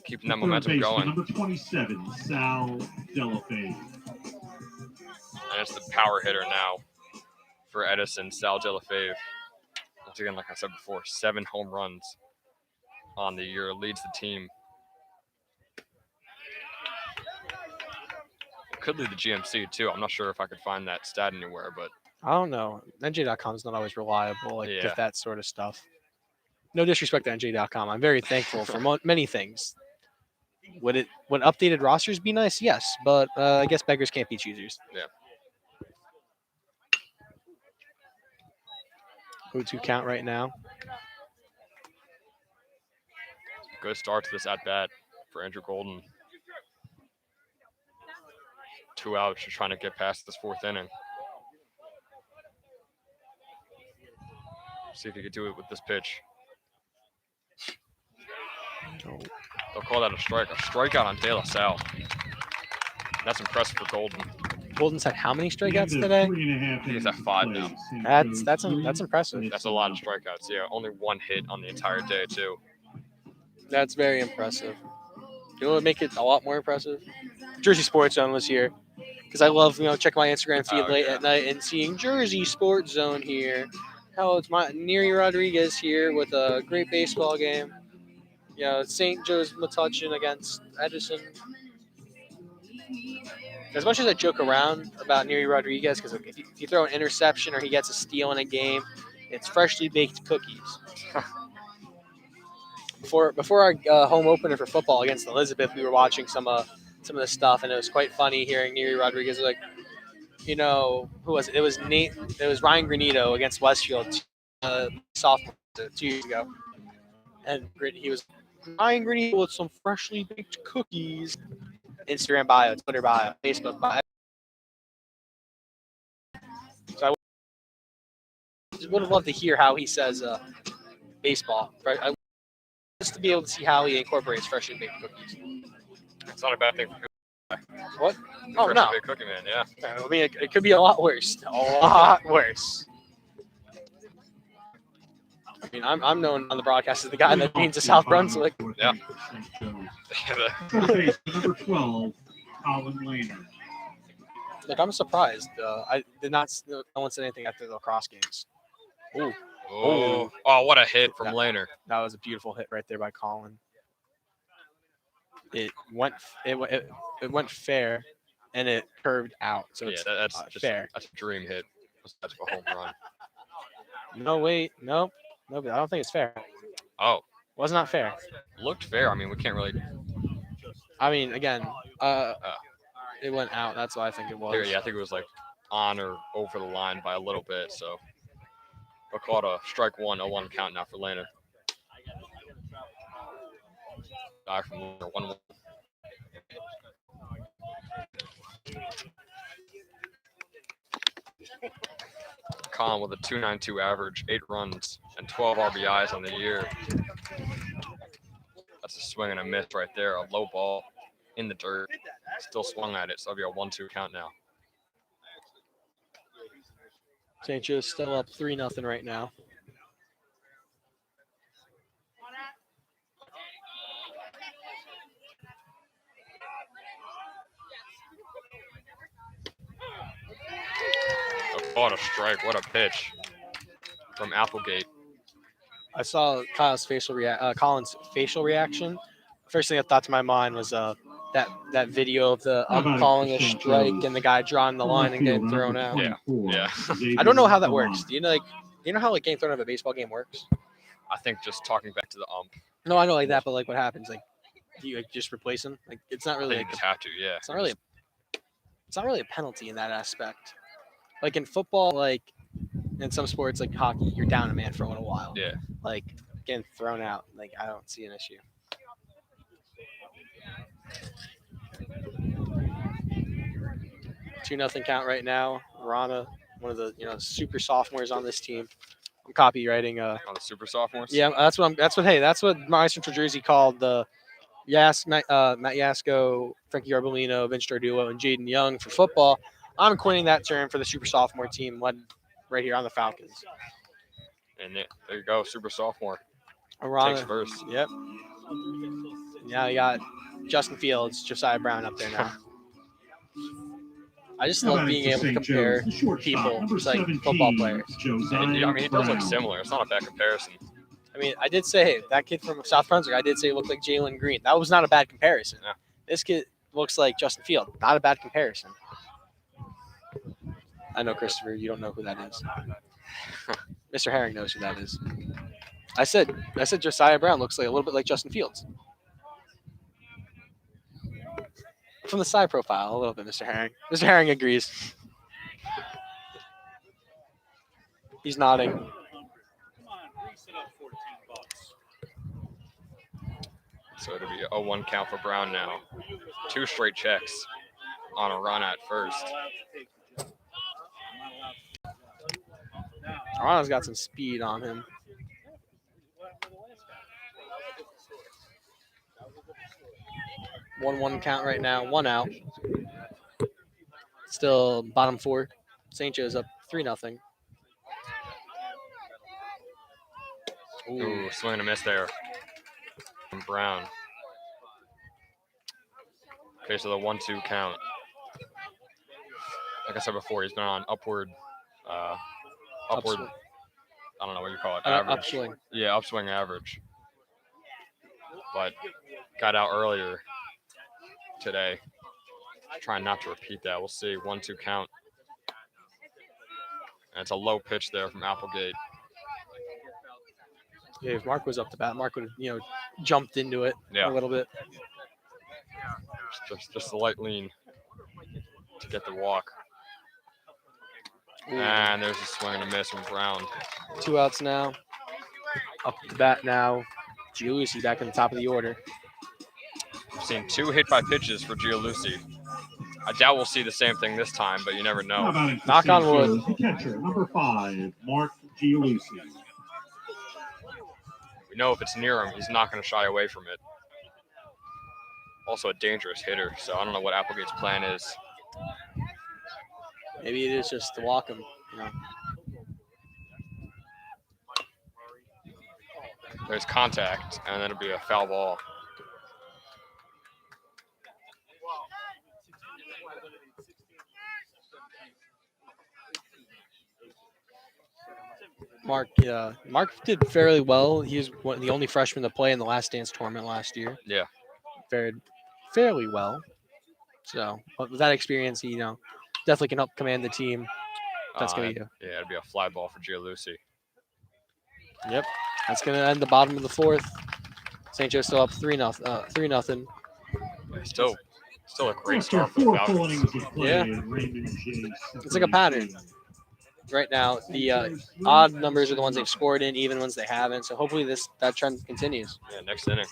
keeping that Third momentum baseman, going. number 27, Sal Delafave. And it's the power hitter now for Edison, Sal Delafave. Once again, like I said before, 7 home runs on the year, leads the team. Could lead the GMC too. I'm not sure if I could find that stat anywhere, but I don't know. NJ.com is not always reliable, like Yeah. with that sort of stuff. No disrespect to NJ.com. I'm very thankful for many things. Would updated rosters be nice? Yes, but I guess beggars can't be choosers. Yeah. 0-2 count right now. good start to this at bat for Andrew Golden. 2 outs, just trying to get past this 4th inning. See if he could do it with this pitch. No. They'll call that a strike. A strikeout on De La Salle. That's impressive for Golden. Golden's had how many strikeouts Into today? 3.5 I think it's at 5 now. innings. That's impressive. That's a lot of strikeouts. Yeah, only 1 hit on the entire day, too. That's very impressive. You know what would make it a lot more impressive? Jersey Sports Zone was here. Because I love, checking my Instagram feed late at night and seeing Jersey Sports Zone here. Hell, it's my Neri Rodriguez here with a great baseball game. St. Joe's Metuchen against Edison. As much as I joke around about Neri Rodriguez, because if you throw an interception or he gets a steal in a game, it's freshly baked cookies. Before our home opener for football against Elizabeth, we were watching some of the stuff, and it was quite funny hearing Neri Rodriguez like, who was it? It was Ryan Granito against Westfield, sophomore 2 years ago, and he was Ryan Granito with some freshly baked cookies. Instagram bio, Twitter bio, Facebook bio. So I would have loved to hear how he says baseball. I just to be able to see how he incorporates freshly baked cookies. It's not a bad thing for What? Oh, freshly no. baked cookie man, yeah. I mean, it could be a lot worse. A lot worse. I mean, I'm known on the broadcast as the guy that means to South Brunswick. Yeah. Third baseman, number 12, Colin Lehner. Look, I'm surprised. I did not. No one said anything after the lacrosse games. Ooh, Oh, what a hit from Lehner. that was a beautiful hit right there by Colin. It went fair, and it curved out. So Yeah, it's that's just fair. that's a dream hit. That's a home run. No, wait, no, I don't think it's fair. Oh, Was not fair. looked fair. I mean, we can't really. I mean, again, it went out. That's what I think it was. Yeah, I think it was like on or over the line by a little bit. So we'll call it a strike 1, 0-1 count now for Lehner. Die from Lehner, 1-1. Colin with a 2.92 average, 8 runs, and 12 RBIs on the year. That's a swing and a miss right there. A low ball in the dirt. Still swung at it, so it'll be a 1-2 count now. St. Joe's still up 3-0 right now. What a strike. What a pitch from Applegate. I saw Colin's facial reaction. First thing that thought to my mind was that that video of the How about calling a Santos? strike and the guy drawing the line and getting thrown out. Yeah. I don't know how that works. Do you know how like getting thrown out of a baseball game works? I think just talking back to the ump, No, I know like that, but like what happens? Like, do you like just replace him? Like, it's not I really think like you just have to. Yeah. it's not really a penalty in that aspect. Like in football, like in some sports like hockey, you're down a man for a little while. Yeah. Like getting thrown out, like I don't see an issue. 2-0 count right now. Rana, one of the super sophomores on this team. I'm copywriting. On the super sophomores. Yeah, that's what my Central Jersey called the Matt Yasko, Frankie Arbolino, Vince Jardulo, and Jaden Young for football. I'm coining that term for the super sophomore team led right here on the Falcons. And there you go, super sophomore. Arana, Takes first. Yep. Now you got Justin Fields, Josiah Brown up there now. I just love being able to compare people to like football players. I mean, he does look similar. It's not a bad comparison. I mean, I did say, hey, that kid from South Brunswick, I did say looked like Jalen Green. That was not a bad comparison. Yeah. This kid looks like Justin Field. Not a bad comparison. I know, Christopher, you don't know who that is. Mr. Herring knows who that is. I said Josiah Brown looks like a little bit like Justin Fields. From the side profile, a little bit, Mr. Herring. Mr. Herring agrees. He's nodding. So it'll be a 0-1 count for Brown now. 2 straight checks on a run at first. Arana's got some speed on him. One count right now. 1 out. Still bottom 4. St. Joe's up 3-0. Ooh, swing and a miss there from Brown. Okay, so the 1-2 count. Like I said before, he's been on upward. Upswing. I don't know what you call it. Average. Upswing. Yeah, upswing average. But got out earlier today. Trying not to repeat that. We'll see. 1-2 count. And it's a low pitch there from Applegate. Yeah, if Mark was up to bat, Mark would have, jumped into it a little bit. Just a light lean to get the walk. Ooh. And there's a swing and a miss from Brown. 2 outs now. Up to bat now. Giulici back in the top of the order. We've seen 2 hit by pitches for Giulici. I doubt we'll see the same thing this time, but you never know. Knock on wood. The catcher, number 5, Mark Giulici. We know if it's near him, he's not going to shy away from it. Also a dangerous hitter, so I don't know what Applegate's plan is. Maybe it is just to walk him. There's contact, and then it'll be a foul ball. Mark did fairly well. He was one of the only freshman to play in the Last Dance tournament last year. Yeah. Fared fairly well. So, but with that experience, he definitely can help command the team. That's gonna be it'll be a fly ball for Giulici. Yep, that's gonna end the bottom of the 4th. St. Joe's still up 3-0. Still a great start for the Falcons. Yeah, it's like a pattern. Right now, the odd numbers are the ones they've scored in, even ones they haven't. So hopefully that trend continues. Yeah, next inning.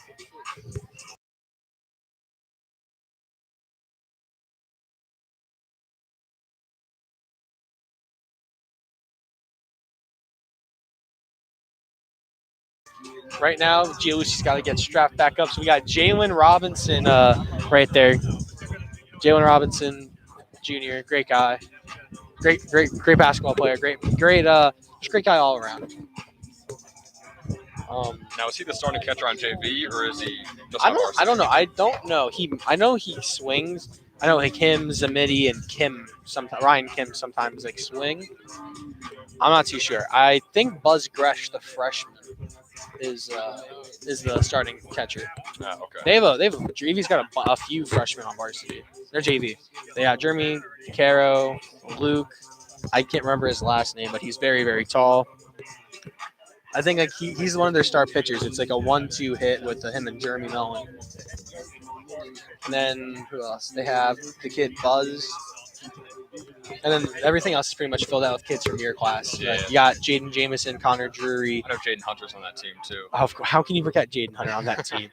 Right now, Giulicci's got to get strapped back up. So we got Jalen Robinson right there. Jalen Robinson, Jr., great guy. Great basketball player. Great guy all around. Now, is he the starting catcher on JV, or is he just I on varsity? don't know. I don't know. I know he swings. I know like him, Zamidi, and Ryan Kim sometimes swing. I'm not too sure. I think Buzz Gresh, the freshman, is the starting catcher. Okay. They have JV's got a few freshmen on varsity. They're JV. They got Jeremy, Caro, Luke. I can't remember his last name, but he's very very tall. I think like he's one of their star pitchers. It's like a 1-2 hit with him and Jeremy Mellon. And then who else? They have the kid Buzz. And then everything else is pretty much filled out with kids from your class. Yeah. Like, you got Jaden Jamison, Connor Drury. I know Jaden Hunter's on that team too. How can you forget Jaden Hunter on that team?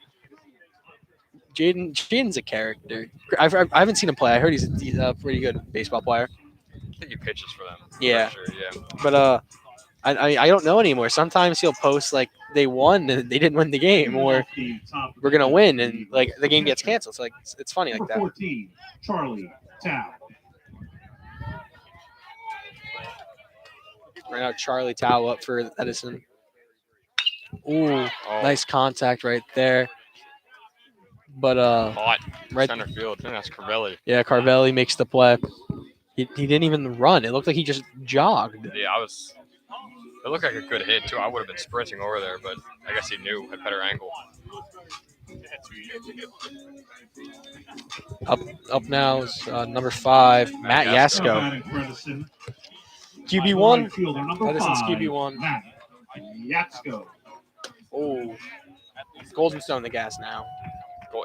Jaden's a character. I haven't seen him play. I heard he's a pretty good baseball player. I think he pitches for them. Yeah. For sure, yeah. But I don't know anymore. Sometimes he'll post like they won and they didn't win the game, or we're gonna win and like the game gets canceled. So like it's funny like Number that. 14, Charlie Tao. Right now, Charlie Tao up for Edison. Ooh, nice contact right there. But Hot right, center field. I think that's Carvelli. yeah, Carvelli makes the play. He didn't even run. It looked like he just jogged. Yeah, it looked like a good hit too. I would have been sprinting over there, but I guess he knew a better angle. Up now is number 5, Matt Yasko. Batting for Edison. QB1. Right fielder, number Edison's 5, QB1. Matt Yatsko. Oh, Golden Stone the gas now.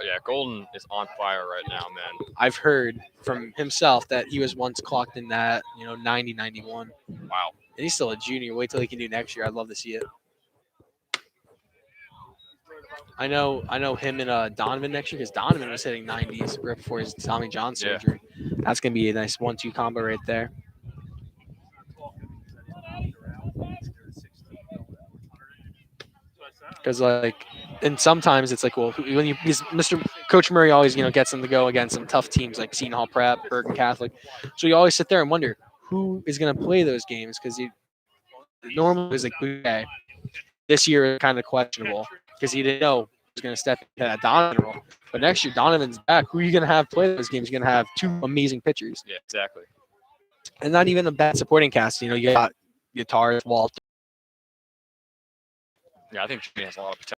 Yeah, Golden is on fire right now, man. I've heard from himself that he was once clocked in that 90, 91. Wow. And he's still a junior. Wait till he can do next year. I'd love to see it. I know him and Donovan next year because Donovan was hitting 90s right before his Tommy John surgery. That's gonna be a nice 1-2 combo right there. Because and sometimes it's like, well, because Mr. Coach Murray always gets them to go against some tough teams like Seton Hall Prep, Bergen Catholic. So you always sit there and wonder who is gonna play those games because normally it was like, okay, this year is kind of questionable because he didn't know he was going to step into that Donovan role. But next year, Donovan's back. Who are you going to have play those games? You're going to have 2 amazing pitchers. Yeah, exactly. And not even a bad supporting cast. You got guitarist, Walter. Yeah, I think Jimmy has a lot of potential.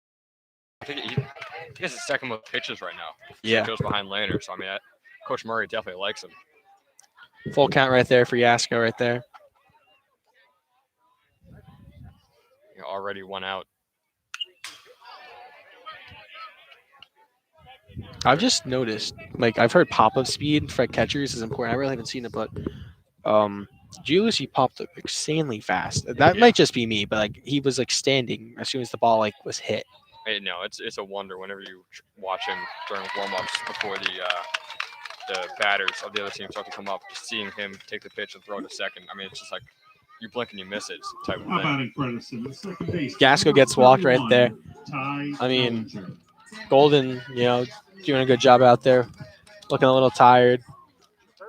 I think he has the second most pitches right now. Yeah. He goes behind Laner. So, I mean, Coach Murray definitely likes him. Full count right there for Yasko right there. Already 1 out. I've just noticed, I've heard pop-up speed for catchers is important. I really haven't seen it, but Julius, he popped up insanely fast. That might just be me, but he was standing as soon as the ball was hit. Hey, no, it's a wonder whenever you watch him during warm-ups before the batters of the other team start to come up, just seeing him take the pitch and throw it to second. I mean, it's just like you blink and you miss it type of thing. Gasco gets walked right there. I mean, Golden, doing a good job out there, looking a little tired,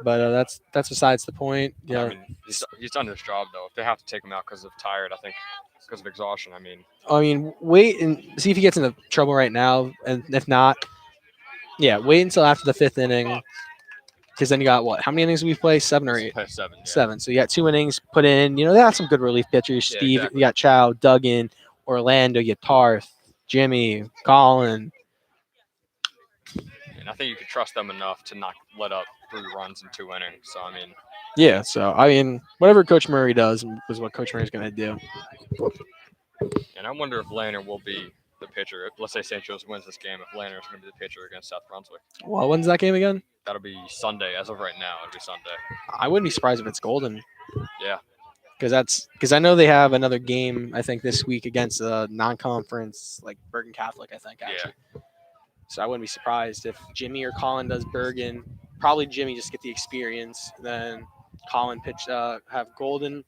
but that's besides the point. I mean, he's done his job though. If they have to take him out because of tired, I think because of exhaustion. I mean, wait and see if he gets into trouble right now, and if not, wait until after the 5th inning. Because then you got what? How many innings do we play? 7 or 8? 7. Yeah. 7. So you got 2 innings put in. They got some good relief pitchers. Yeah, Steve, exactly. You got Chow, Duggan, Orlando, you got Tarth, Jimmy, Colin. And I think you could trust them enough to not let up 3 runs in 2 innings. So, I mean. Yeah, so, whatever Coach Murray does is what Coach Murray's going to do. And I wonder if Laner will be the pitcher. Let's say St. Joseph wins this game. If Laner is going to be the pitcher against South Brunswick. Well, when's that game again? That'll be Sunday. As of right now, it'll be Sunday. I wouldn't be surprised if it's Golden. Yeah. Because I know they have another game, I think, this week against a non-conference, Bergen Catholic, I think, actually. Yeah. So I wouldn't be surprised if Jimmy or Colin does Bergen. Probably Jimmy just get the experience. Then Colin have Golden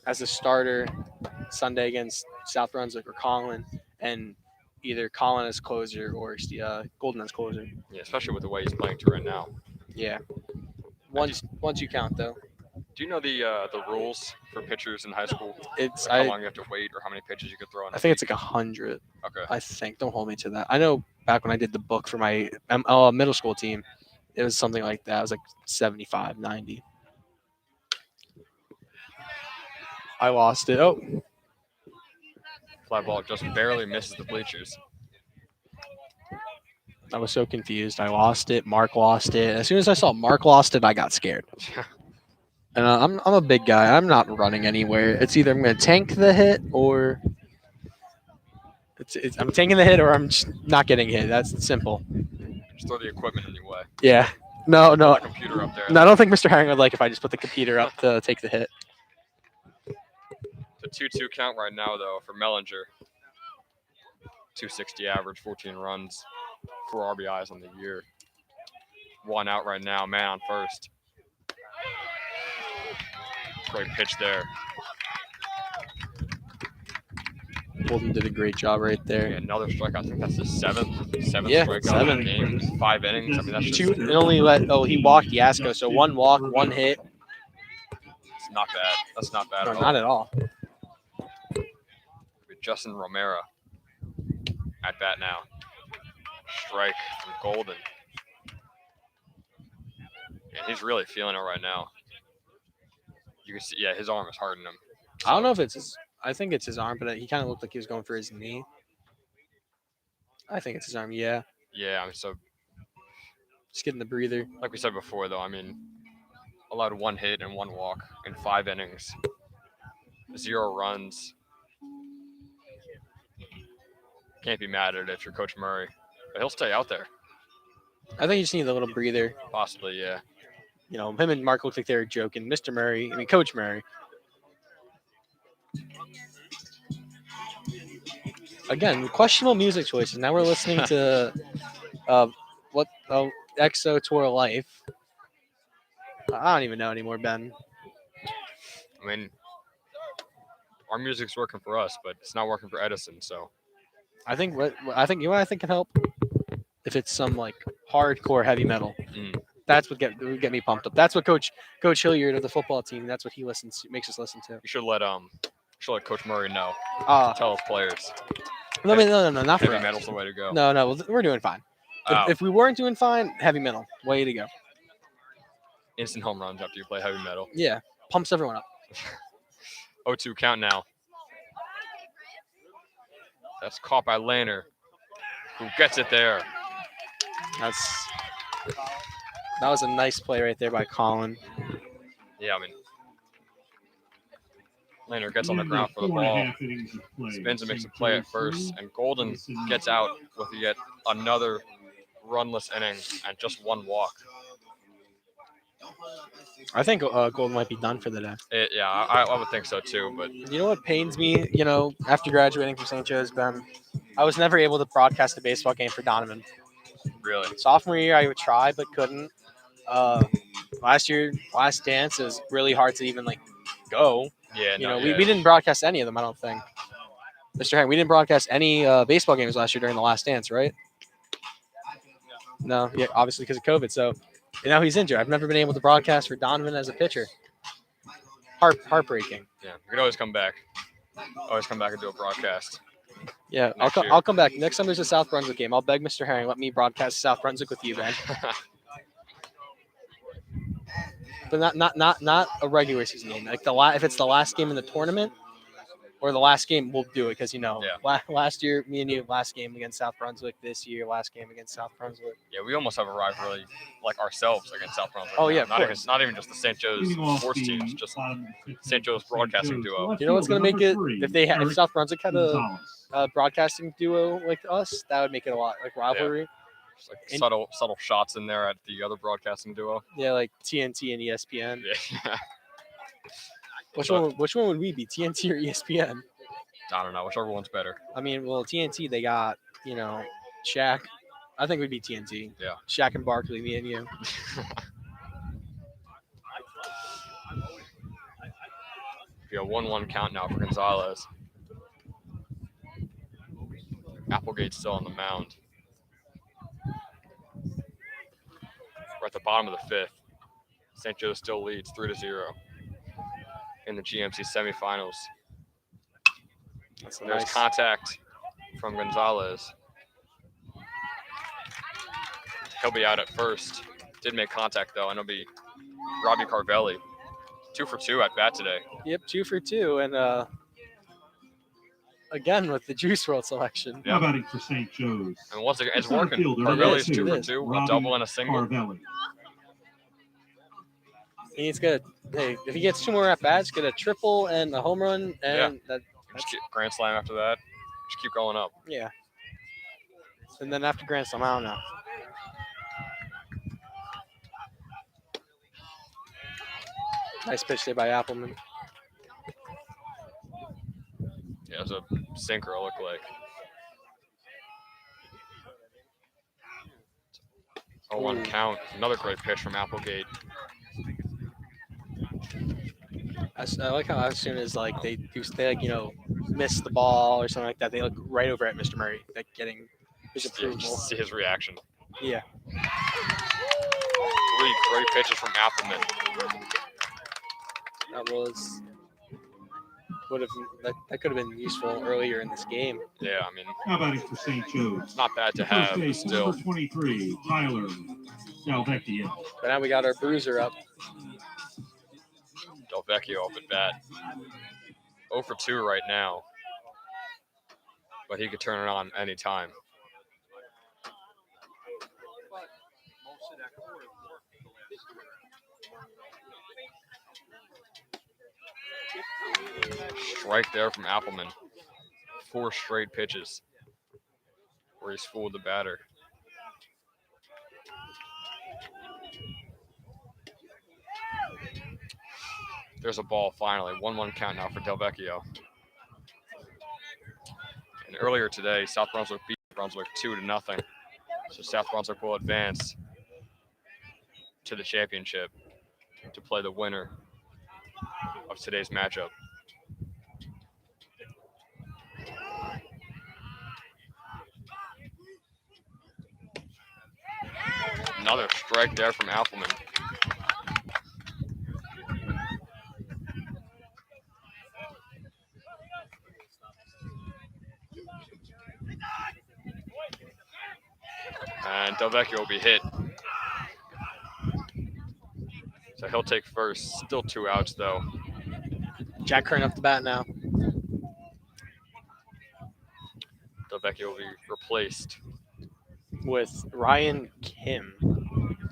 as a starter Sunday against South Brunswick or Colin. And either Colin as closer or Golden as closer. Yeah, especially with the way he's playing to right now. Yeah. Once you count, though. Do you know the rules for pitchers in high school? It's how long you have to wait or how many pitches you could throw in? I think it's 100. Okay. I think. Don't hold me to that. I know back when I did the book for my middle school team, it was something like that. It was 75, 90. I lost it. Oh. Fly ball just barely misses the bleachers. I was so confused. I lost it. Mark lost it. As soon as I saw Mark lost it, I got scared. And I'm a big guy. I'm not running anywhere. It's either I'm going to tank the hit or I'm tanking the hit or I'm just not getting hit. That's simple. Just throw the equipment in your way. Yeah. No. Put the computer up there. No, I don't think Mr. Herring would like if I just put the computer up to take the hit. The 2-2 count right now, though, for Mellinger. 260 average, 14 runs, 4 RBIs on the year. 1 out right now, man on first. Great pitch there. Golden did a great job right there. Yeah, another strikeout. I think that's the seventh Yeah, strikeout seven. of the game. 5 innings. I mean, that's Two, just, it only he walked Yasko, so 1 walk, 1 hit. it's not bad. That's not bad No, at all. not at all. With Justin Romero at bat now. Strike from Golden. And he's really feeling it right now. You can see, yeah, his arm is hurting him. I don't know if it's his. I think it's his arm, but he kind of looked like he was going for his knee. I think it's his arm, yeah. Yeah, I mean, so Just getting the breather. like we said before, though, I mean, allowed 1 hit and 1 walk in 5 innings. 0 runs. Can't be mad at it if you're Coach Murray. But he'll stay out there. I think you just need a little breather. Possibly, yeah. You know, him and Mark looked like they were joking. Mr. Murray, Coach Murray. Again, questionable music choices. Now we're listening to EXO Tour Life. I don't even know anymore, Ben. I mean, our music's working for us, but it's not working for Edison, so. I think you know what I think can help? If it's some like hardcore heavy metal. That's what would get me pumped up. That's what Coach Hilliard of the football team, that's what he makes us listen to. You should let Coach Murray know. Uh Tell his players. no, not for Heavy us. metal's the way to go. No, we're doing fine. If we weren't doing fine, heavy metal, way to go. Instant home runs after you play heavy metal. Yeah, pumps everyone up. 0-2 count now. That's caught by Lehner, who gets it there. That was a nice play right there by Colin. Yeah, I mean, Lehner gets on the ground for the ball, spins and makes a play at first, and Golden gets out with yet another runless inning and just 1 walk. I think Golden might be done for the day. I would think so too, but You know what pains me? You know, after graduating from St. Joe's, Ben, I was never able to broadcast a baseball game for Donovan. really, Sophomore year, I would try, but couldn't. Last dance is really hard to even like go. yeah, You know, we didn't broadcast any of them. I don't think. Mr. Hank, we didn't broadcast any baseball games last year during the last dance, right? No, yeah, obviously because of COVID. So, now he's injured. I've never been able to broadcast for Donovan as a pitcher. Heartbreaking. Yeah, you can always come back. Always come back and do a broadcast. Yeah, Next year. I'll come back next time there's a South Brunswick game. I'll beg Mr. Herring, let me broadcast South Brunswick with you, Ben. But not a regular season game. Like if it's the last game in the tournament or the last game, we'll do it because last year me and you last game against South Brunswick. This year last game against South Brunswick. Yeah, we almost have a rivalry like ourselves against South Brunswick. Oh, yeah, of not even just the St. Joe's sports teams, just St. Joe's broadcasting duo. You know what's gonna make it if South Brunswick had a broadcasting duo like us, that would make it a lot like rivalry. Just like subtle shots in there at the other broadcasting duo. Yeah, like TNT and ESPN. Yeah. Which one would we be, TNT or ESPN? I don't know, whichever one's better. I mean, well, TNT they got Shaq. I think we'd be TNT. Yeah. Shaq and Barkley, me and you. We have 1-1 count now for Gonzalez. Applegate's still on the mound. We're at the bottom of the 5th. St. Joe still leads 3-0 in the GMC semifinals. There's contact from Gonzalez. He'll be out at first. Did make contact though, and it'll be Robbie Carvelli. 2 for 2 at bat today. Yep, 2 for 2, and again with the Juice World selection. Now batting for St. Joe's. And once again, it's Center working. fielder, Parvelli's number 2 for two, 2, a Robbie double and a single. Carvelli. He's good. Hey, if he gets 2 more at bats, get a triple and a home run, and that's Grand slam after that. Just keep going up. yeah. And then after Grand Slam, I don't know. Nice pitch there by Appleman. Yeah, it was a sinker, it looked like. 0-1 count. Another great pitch from Applegate. I like how as soon as like they like miss the ball or something like that, they look right over at Mr. Murray, like getting his approval. Just see his reaction. Yeah. 3 great pitches from Appleman. That could have been useful earlier in this game. Yeah, I mean, Now batting for St. Joe's. it's not bad to First have, but base, still. number 23, Tyler Delvecchio. But now we got our bruiser up. Delvecchio up at bat. 0 for 2 right now. But he could turn it on anytime. Strike there from Appleman. 4 straight pitches where he's fooled the batter. There's a ball finally. 1-1 count now for Delvecchio. And earlier today, South Brunswick beat Brunswick 2-0. So South Brunswick will advance to the championship to play the winner of today's matchup. Another strike there from Appleman. And Delvecchio will be hit. So he'll take first. Still 2 outs, though. Jack Kern up the bat now. Delvecchio will be replaced. With Ryan Kim.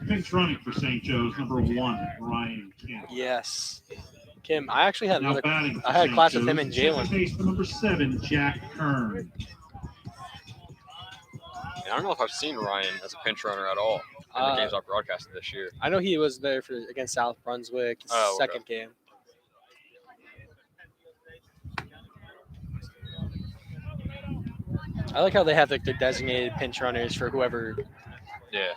Pinch running for St. Joe's, number 1, Ryan Kim. Yes. Kim, I actually had Now another. batting for I had a St. class with him Joe's, and second Jalen. baseman, number 7, Jack Kern. I don't know if I've seen Ryan as a pinch runner at all in the games I've broadcasted this year. I know he was there against South Brunswick, his second game. I like how they have like their designated pinch runners for whoever. Yeah.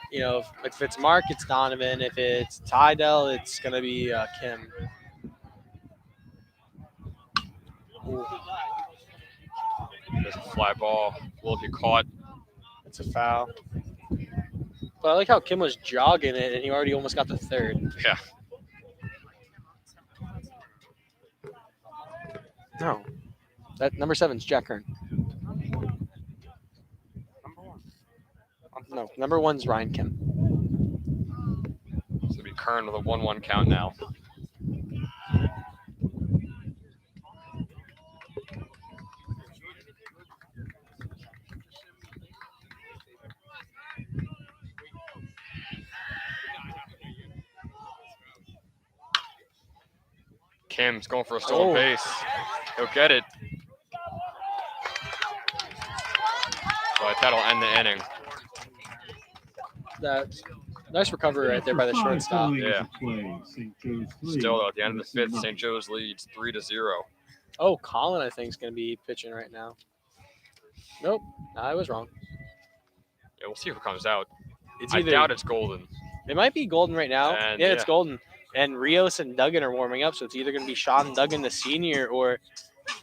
If it's Mark, it's Donovan. If it's Tydell, it's gonna be Kim. Ooh. There's a fly ball. Will be caught. It's a foul. But I like how Kim was jogging it, and he already almost got the third. Yeah. No. That number 7's Jack Kern. No, number 1's Ryan Kim. So it'll be Kern with a 1-1 count now. Kim's going for a stolen base. He'll get it. But that'll end the inning. That's nice recovery right there by the shortstop. Yeah. Still, though, at the end of the 5th, St. Joe's leads 3-0. Oh, Colin, I think, is going to be pitching right now. Nope, I was wrong. Yeah, we'll see who comes out. I doubt it's Golden. It might be Golden right now. And, yeah, it's Golden. And Rios and Duggan are warming up, so it's either going to be Sean Duggan, the senior, or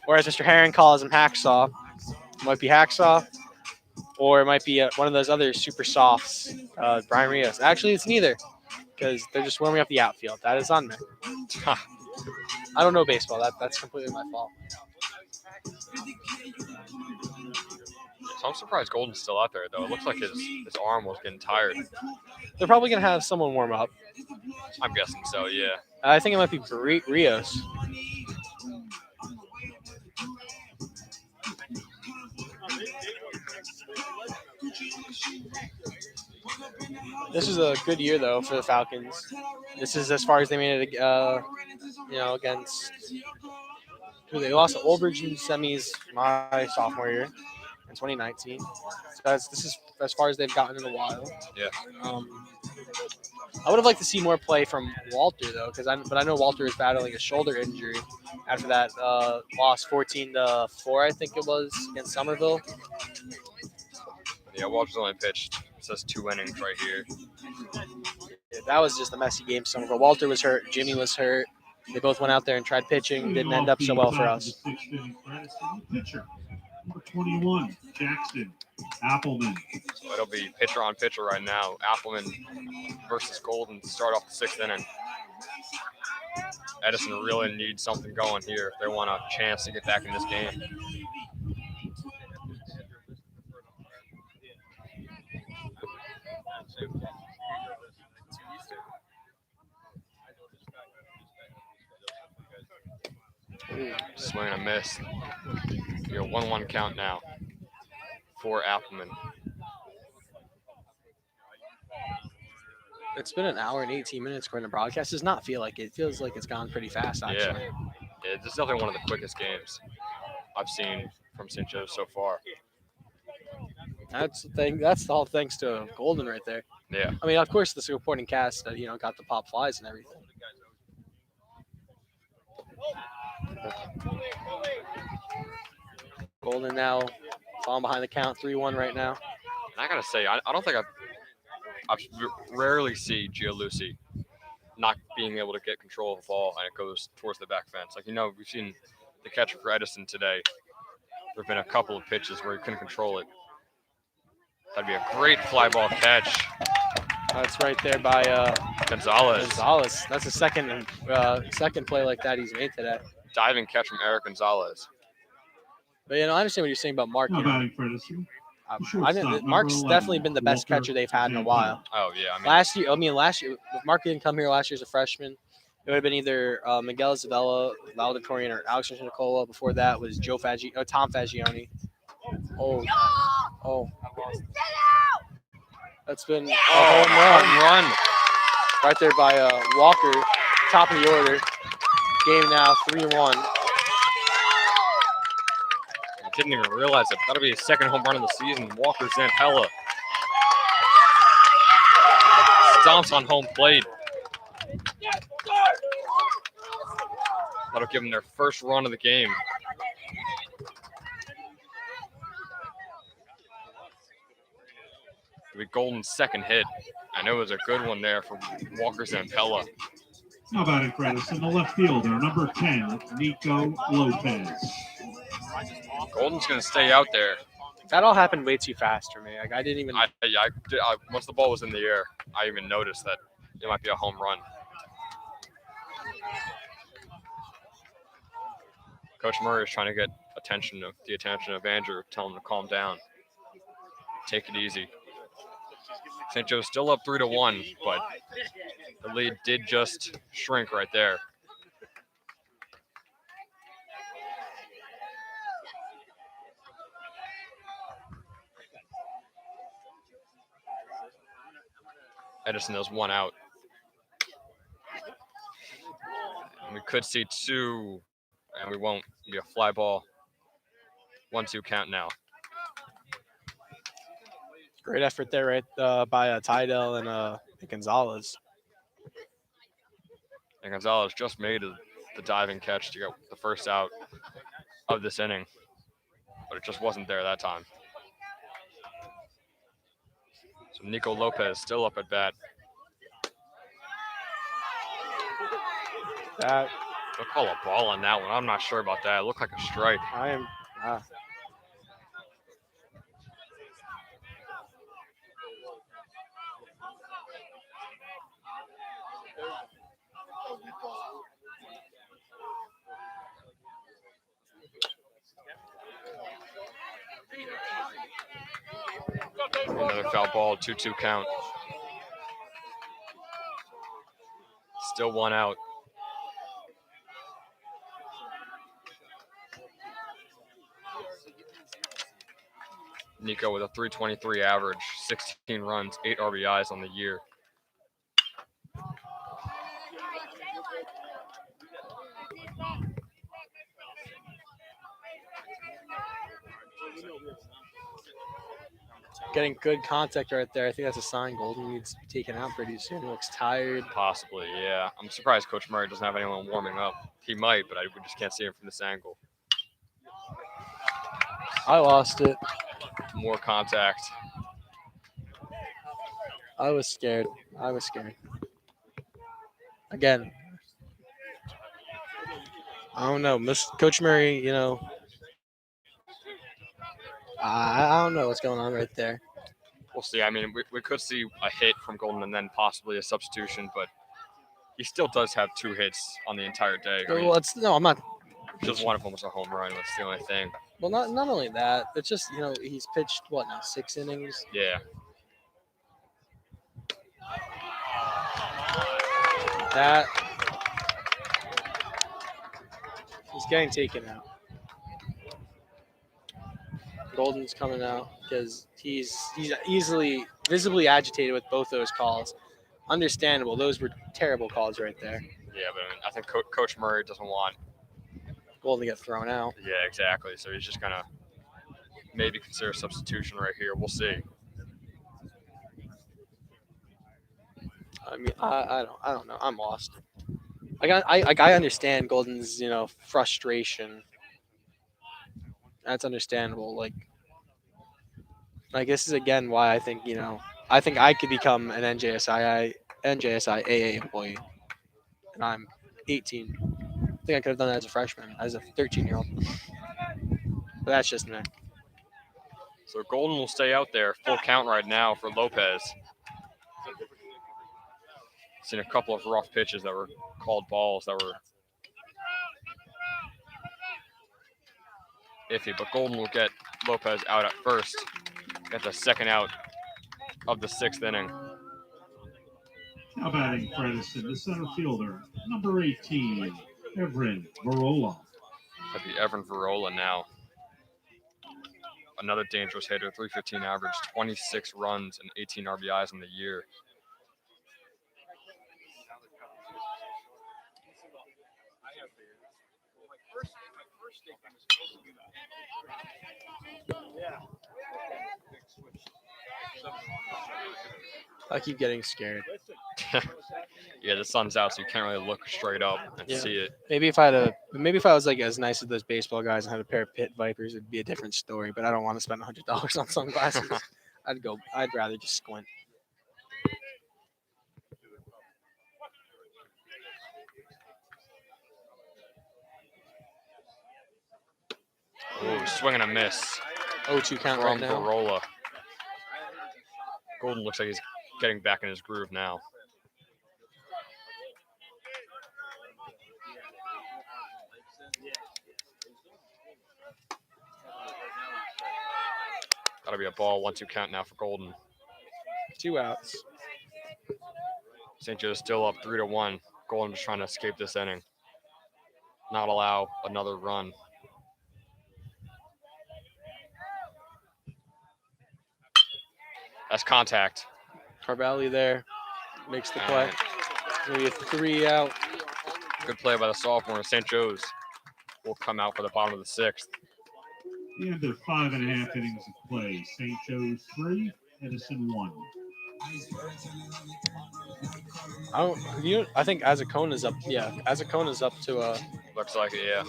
as Mr. Herring calls him, Hacksaw. It might be Hacksaw, or it might be one of those other super softs, Brian Rios. Actually, it's neither, because they're just warming up the outfield. That is on me. I don't know baseball. That's completely my fault. So I'm surprised Golden's still out there, though. It looks like his arm was getting tired. They're probably going to have someone warm up. I'm guessing so, yeah. I think it might be Rios. This is a good year though for the Falcons. This is as far as they made it. Against who they lost to Old Bridge in semis my sophomore year in 2019. So this is as far as they've gotten in a while. Yeah. I would have liked to see more play from Walter though, but I know Walter is battling a shoulder injury after that loss 14-4, I think it was against Somerville. Yeah, Walter's only pitched. It says 2 innings right here. Yeah, that was just a messy game. Somerville. Walter was hurt. Jimmy was hurt. They both went out there and tried pitching. Didn't end up so well for us. Pitcher, number 21, Jackson Appleman. So it'll be pitcher on pitcher right now. Appleman versus Golden to start off the 6th inning. Edison really needs something going here if they want a chance to get back in this game. Swing and a miss. Be a 1-1 count now for Appleman. It's been an hour and 18 minutes according to broadcast. Does not feel like it. It feels like it's gone pretty fast, actually. Yeah, this is definitely one of the quickest games I've seen from St. Joe's so far. That's the thing. That's all thanks to Golden right there. Yeah. I mean, of course, the supporting cast, got the pop flies and everything. Golden now falling behind the count, 3-1 right now. And I gotta say, I don't think I've rarely see Gialusi not being able to get control of the ball and it goes towards the back fence. Like, we've seen the catcher for Edison today. There have been a couple of pitches where he couldn't control it. That'd be a great fly ball catch. That's right there by Gonzalez. That's a second play like that he's made today. Diving catch from Eric Gonzalez. But I understand what you're saying about Mark. Shortstop, Mark's number definitely 11, been the best Walter catcher they've had in a Van while. Oh yeah, Last year, if Mark didn't come here last year as a freshman, it would have been either Miguel Isabella, Valedictorian, or Alexander Nicola. Before that was Tom Fagioni. Oh. That's been a home run right there by Walker, top of the order. Game now 3-1. I didn't even realize it. That'll be his second home run of the season. Walker Zampella stomps on home plate. That'll give them their first run of the game. It'll be Golden's second hit. I know it was a good one there for Walker Zampella. Now batting for Edison, the left fielder, number 10, Nico Lopez. Golden's going to stay out there. That all happened way too fast for me. Like, I didn't even. Once the ball was in the air, I even noticed that it might be a home run. Coach Murray is trying to get the attention of Andrew, tell him to calm down, take it easy. St. Joe's still up 3-1, but the lead did just shrink right there. Edison has 1 out. And we could see 2, and we won't. Be a fly ball. 1-2 count now. Great effort there, right, by Tydell and Gonzalez. And Gonzalez just made the diving catch to get the first out of this inning, but it just wasn't there that time. So Nico Lopez still up at bat. That They'll call a ball on that one. I'm not sure about that. It looked like a strike. I am. Another foul ball, 2-2 count. Still 1 out. Nico with a .323 average, 16 runs, 8 RBIs on the year. Getting good contact right there. I think that's a sign Golden needs to be taken out pretty soon. He looks tired. Possibly, yeah. I'm surprised Coach Murray doesn't have anyone warming up. He might, but we just can't see him from this angle. I lost it. More contact. I was scared. Again, I don't know. Coach Murray, I don't know what's going on right there. We'll see. I mean, we could see a hit from Golden and then possibly a substitution, but he still does have 2 hits on the entire day. I mean, I'm not. just one of them was a home run. That's the only thing. Well, not only that. It's just he's pitched what now 6 innings. Yeah. That he's getting taken out. Golden's coming out because he's visibly agitated with both those calls. Understandable. Those were terrible calls right there. Yeah, but I mean, I think Coach Murray doesn't want Golden to get thrown out. Yeah, exactly. So he's just gonna maybe consider substitution right here. We'll see. I mean, I don't know. I'm lost. I understand Golden's frustration. That's understandable. Like this is again why I think I could become an NJSI AA employee, and I'm 18. I think I could have done that as a freshman, as a 13-year-old. But that's just me. So Golden will stay out there. Full count right now for Lopez. Seen a couple of rough pitches that were called balls that were iffy, but Golden will get Lopez out at first. Get the second out of the 6th inning. Now batting for Edison, the center fielder, number 18, Everin Varola. That'd be Everin Varola now. Another dangerous hitter, 315 average, 26 runs and 18 RBIs in the year. I keep getting scared. Yeah, the sun's out, so you can't really look straight up and see it. Maybe if I was like as nice as those baseball guys and had a pair of pit vipers, it'd be a different story. But I don't want to spend $100 on sunglasses. I'd rather just squint. Oh, swing and a miss. 0-2 count right From now. Varola. Golden looks like he's getting back in his groove now. That'll be a ball, 1-2 count now for Golden. 2 outs. St. Joe's still up 3-1. Golden just trying to escape this inning. Not allow another run. That's contact. Carvalli there makes the play. Maybe a 3 out. Good play by the sophomore. St. Joe's will come out for the bottom of the 6th. The end of 5.5 innings of play. St. Joe's 3, Edison 1. I think Azacona's up. Yeah, Azacona's up to Looks like it, yeah.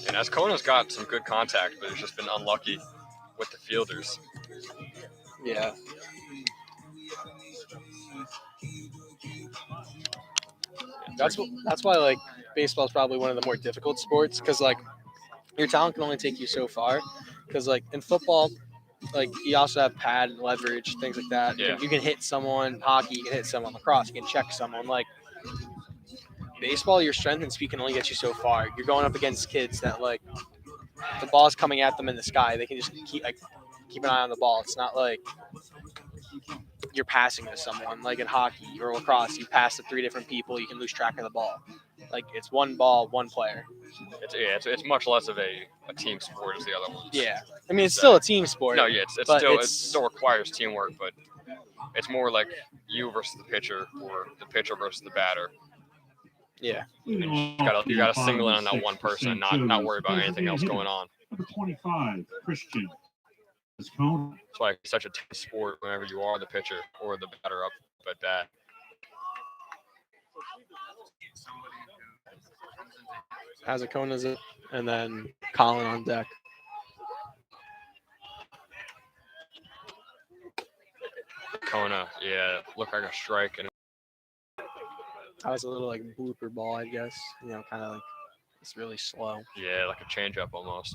And Ascona's got some good contact, but it's just been unlucky with the fielders. Yeah. That's why like baseball is probably one of the more difficult sports because like your talent can only take you so far. Because like in football, like you also have pad and leverage, things like that. Yeah. You can hit someone. Hockey, you can hit someone. Lacrosse, you can check someone. Like baseball, your strength and speed can only get you so far. You're going up against kids that like the ball's coming at them in the sky. They can just keep an eye on the ball. It's not like you're passing to someone. Like in hockey or lacrosse, you pass to 3 different people. You can lose track of the ball. like it's one ball, one player. It's much less of a team sport as the other ones. Yeah, I mean it's still a team sport. No, yeah, it still requires teamwork, but it's more like you versus the pitcher or the pitcher versus the batter. Yeah, you gotta single in on that one person and not worry about anything else going on. Number 25, Christian. That's why it's such a team sport whenever you are the pitcher or the batter up at bat. Azacona's it, and then Colin on deck. Kona, yeah, looked like a strike, and that was a little like blooper ball, I guess. Kind of like it's really slow. Yeah, like a changeup almost.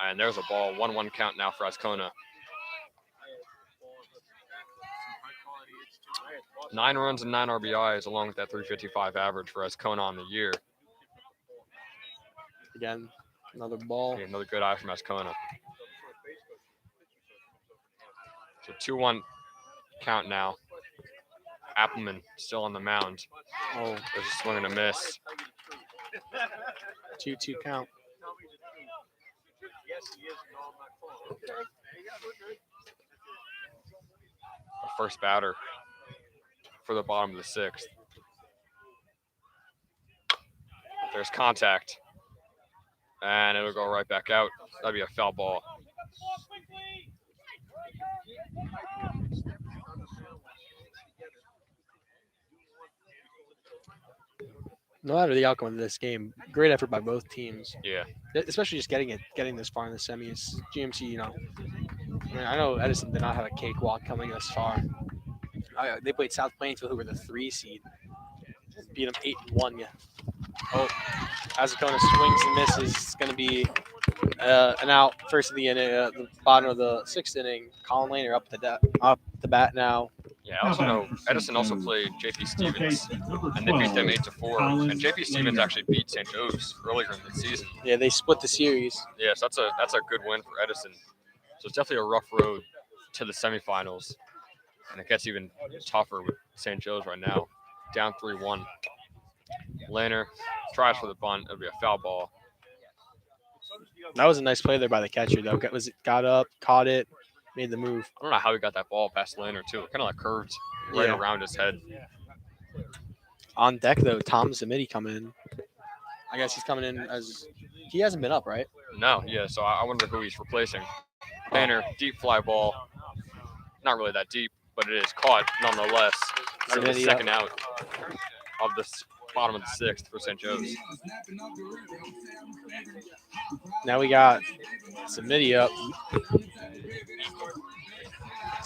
And there's a ball, 1-1 count now for Ascona. 9 runs and 9 RBIs, along with that 355 average for Ascona on the year. Again, another ball. Yeah, another good eye from Ascona. So 2-1 count now. Appleman still on the mound. Oh, there's a swing and a miss. 2-2 count. The first batter for the bottom of the 6th. There's contact. And it'll go right back out. That'd be a foul ball. No matter the outcome of this game, great effort by both teams. Yeah. Especially just getting this far in the semis. GMC, I know Edison did not have a cakewalk coming this far. They played South Plainfield, who were the 3 seed. Beat them 8-1. Yeah. Oh, Azacona swings and misses. It's going to be an out first of the inning, the bottom of the 6th inning. Colin Lehner up the bat now. Yeah, I also know Edison also played JP Stevens, and they beat them 8-4. And JP Stevens actually beat St. Joe's earlier in the season. Yeah, they split the series. Yes, that's a good win for Edison. So it's definitely a rough road to the semifinals, and it gets even tougher with St. Joe's right now, down 3-1. Lehner tries for the bunt. It'll be a foul ball. That was a nice play there by the catcher, though. Got up, caught it, made the move. I don't know how he got that ball past Lehner, too. It kind of like curved right around his head. On deck, though, Tom Zamiti coming in. I guess he's coming in as – he hasn't been up, right? No, yeah, so I wonder who he's replacing. Lehner, deep fly ball. Not really that deep, but it is caught nonetheless. That's the second out of the bottom of the 6th for St. Joe's. Now we got Zamiti up.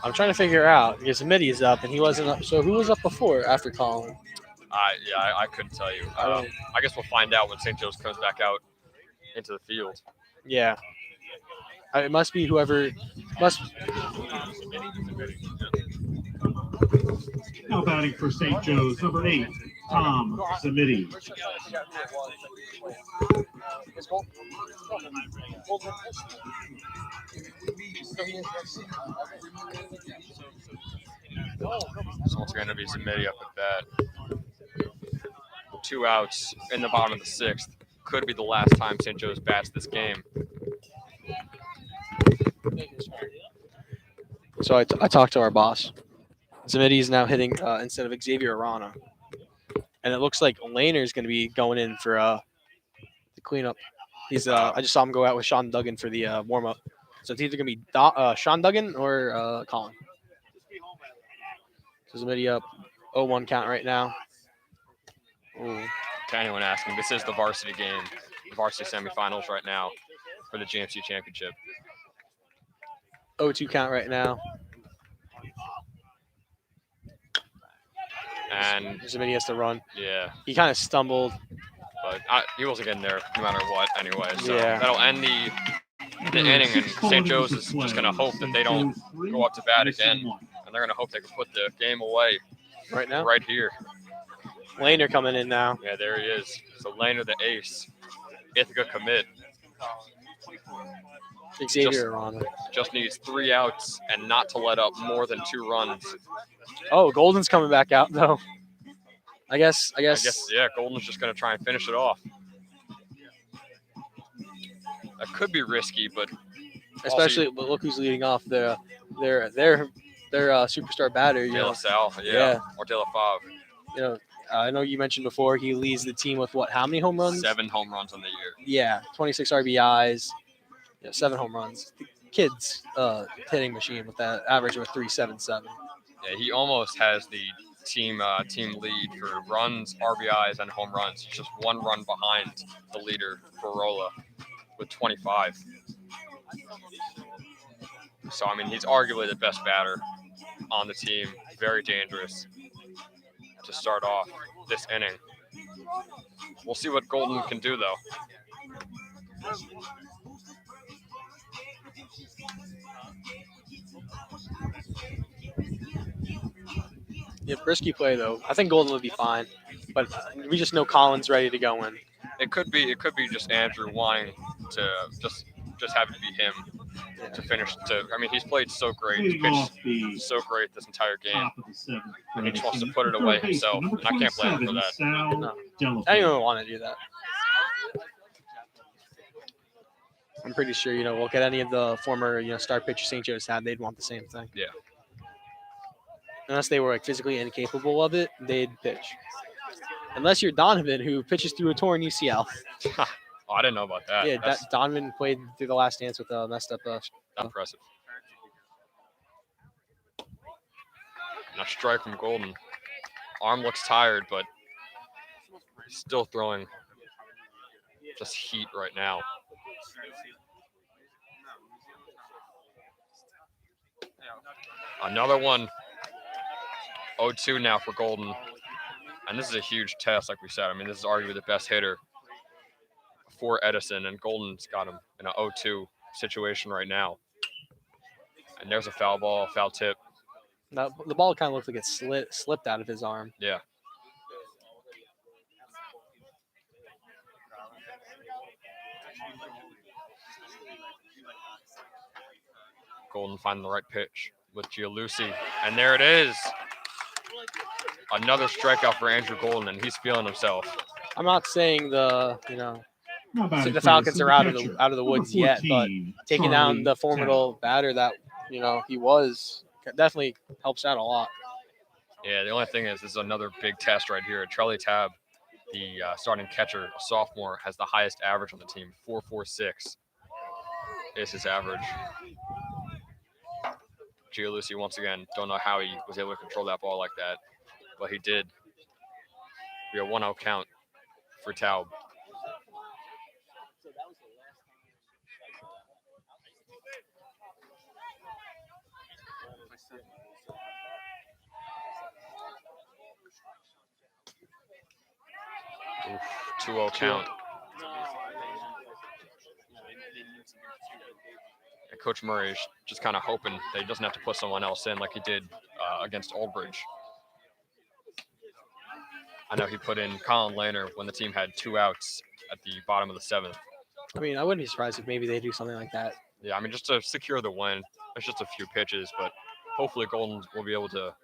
I'm trying to figure out because Zamiti is up and he wasn't up. So who was up before after Colin? I couldn't tell you. I guess we'll find out when St. Joe's comes back out into the field. Yeah. It must be whoever must. Now batting for St. Joe's, number 8, Tom Zamiti. So it's going to be Zamiti up at bat. 2 outs in the bottom of the 6th. Could be the last time St. Joe's bats this game. So I talked to our boss. Zamiti is now hitting instead of Xavier Arana. And it looks like Lehner is going to be going in for the cleanup. He's I just saw him go out with Sean Duggan for the warm-up. So it's either going to be Sean Duggan or Colin. So Zamiti up 0-1 count right now. Ooh. To anyone asking, this is the varsity game, the varsity semifinals right now for the GMC championship. 0-2 count right now. And Zamiti has to run. Yeah. He kind of stumbled. But he wasn't getting there no matter what anyway. So yeah. That'll end the inning, and St. Joe's is just going to hope that they don't go up to bat again. And they're going to hope they can put the game away right now. Right here. Lehner coming in now. Yeah, there he is. So Lehner, the ace. Ithaca commit. Xavier Arana. Just needs 3 outs and not to let up more than 2 runs. Oh, Golden's coming back out, though. I guess. Yeah, Golden's just going to try and finish it off. That could be risky, but Especially look who's leading off their superstar batter. De La Salle, Yeah. or De La Fave. You know, I know you mentioned before he leads the team with what? How many home runs? 7 home runs on the year. Yeah, 26 RBIs. 7 home runs. The kid's hitting machine with that average of 3.77. Yeah, he almost has the team lead for runs, RBIs, and home runs. He's just 1 run behind the leader, Barola, with 25. So, I mean, he's arguably the best batter on the team. Very dangerous to start off this inning. We'll see what Golden can do, though. Yeah, risky play though. I think Golden would be fine, but we just know Collins ready to go in. It could be just Andrew wanting to just have it be him to finish. I mean, he's played so great. He's pitched so great this entire game. And he just wants to put it away himself, and I can't blame him for that. No. I don't even want to do that. I'm pretty sure, look at any of the former, star pitchers St. Joe's had, they'd want the same thing. Yeah. Unless they were physically incapable of it, they'd pitch. Unless you're Donovan, who pitches through a torn UCL. Oh, I didn't know about that. Yeah, Donovan played through the last dance with a messed up. Impressive. Now strike from Golden. Arm looks tired, but he's still throwing just heat right now. Another one. 0-2 now for Golden. And this is a huge test, like we said. I mean, this is arguably the best hitter for Edison, and Golden's got him in an 0-2 situation right now. And there's a foul ball, foul tip. Now, the ball kind of looks like it slipped out of his arm. Yeah. Golden finding the right pitch with Gianluci, and there it is. Another strikeout for Andrew Golden, and he's feeling himself. I'm not saying the Falcons are out of the woods yet, but taking down the formidable batter that he was definitely helps out a lot. Yeah, the only thing is, this is another big test right here. Charlie Tabb, the starting catcher, a sophomore, has the highest average on the team. 4.46 is his average. Gianluci, once again, don't know how he was able to control that ball like that, but he did. We have 1-0 count for Taub. Oof, 2-0 count. And Coach Murray is just kind of hoping that he doesn't have to put someone else in like he did against Oldbridge. I know he put in Colin Lehner when the team had 2 outs at the bottom of the 7th. I mean, I wouldn't be surprised if maybe they do something like that. Yeah, I mean, just to secure the win. It's just a few pitches, but hopefully Golden will be able to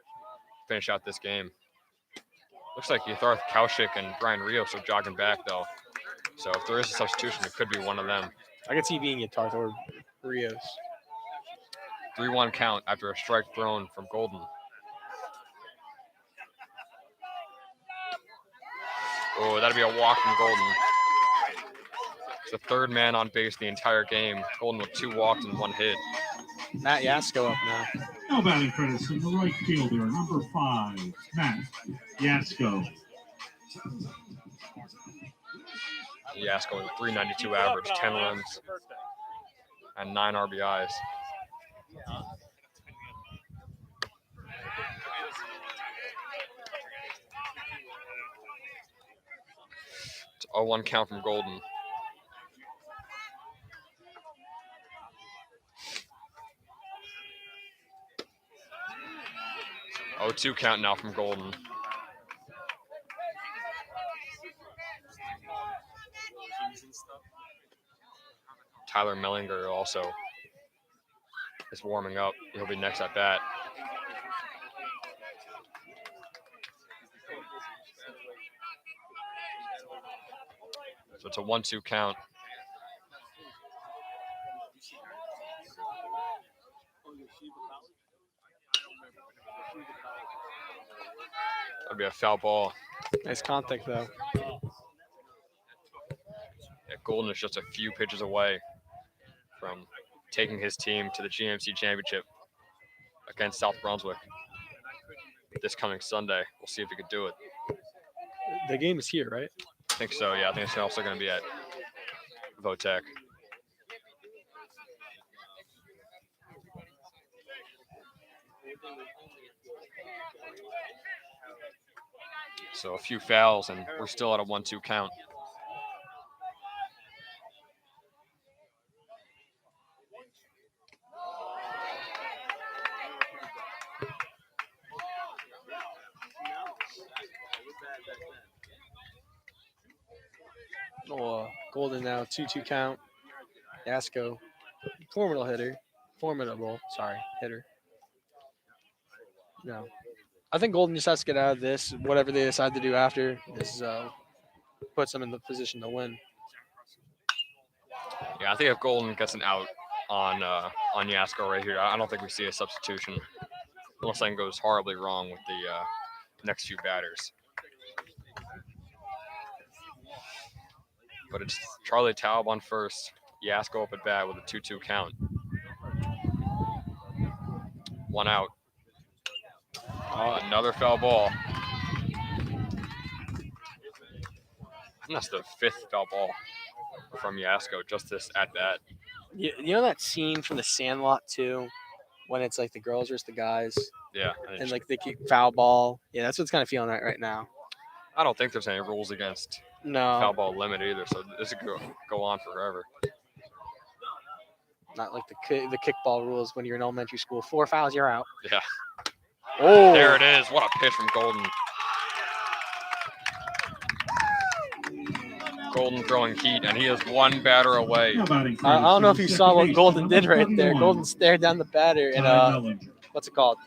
finish out this game. Looks like Yatharth Kaushik and Brian Rios are jogging back, though. So if there is a substitution, it could be one of them. I could see being Yatharth or Rios. 3-1 count after a strike thrown from Golden. Oh, that'd be a walk from Golden. It's the 3rd man on base the entire game. Golden with 2 walks and 1 hit. Matt Yasko up now. No batting credits from the right fielder, number 5, Matt Yasko. Yasko with a 392 average, 10 runs, and 9 RBIs. It's 0-1 count from Golden. Oh, 2 count now from Golden. Tyler Mellinger also is warming up. He'll be next at bat. So it's a 1-2 count. That'd be a foul ball. Nice contact though. Yeah, Golden is just a few pitches away from taking his team to the GMC championship against South Brunswick this coming Sunday. We'll see if he could do it. The game is here, right? I think so, yeah. I think it's also going to be at Votech. So a few fouls, and we're still at a 1-2 count. Oh, Golden now 2-2 count. Yasko, formidable hitter. Hitter. No. I think Golden just has to get out of this. Whatever they decide to do after is puts them in the position to win. Yeah, I think if Golden gets an out on Yasko right here, I don't think we see a substitution unless something goes horribly wrong with the next few batters. But it's Charlie Taub on first. Yasko up at bat with a 2-2 count. 1 out. Oh, another foul ball. And that's the 5th foul ball from Yasko, just this at bat. You know that scene from The Sandlot too, when it's like the girls versus the guys, Yeah. and like they keep foul ball. Yeah, that's what's kind of feeling right now. I don't think there's any rules against No, foul ball limit either, so this could go on forever. not like the kickball rules when you're in elementary school. 4 fouls, you're out. Yeah. Oh, There it is. What a pitch from Golden. Golden throwing heat, and he is 1 batter away. Now batting for I don't know if you Edison, saw what second Golden baseman, did right there. 21, Golden stared down the batter and Ty Mellinger. what's it called?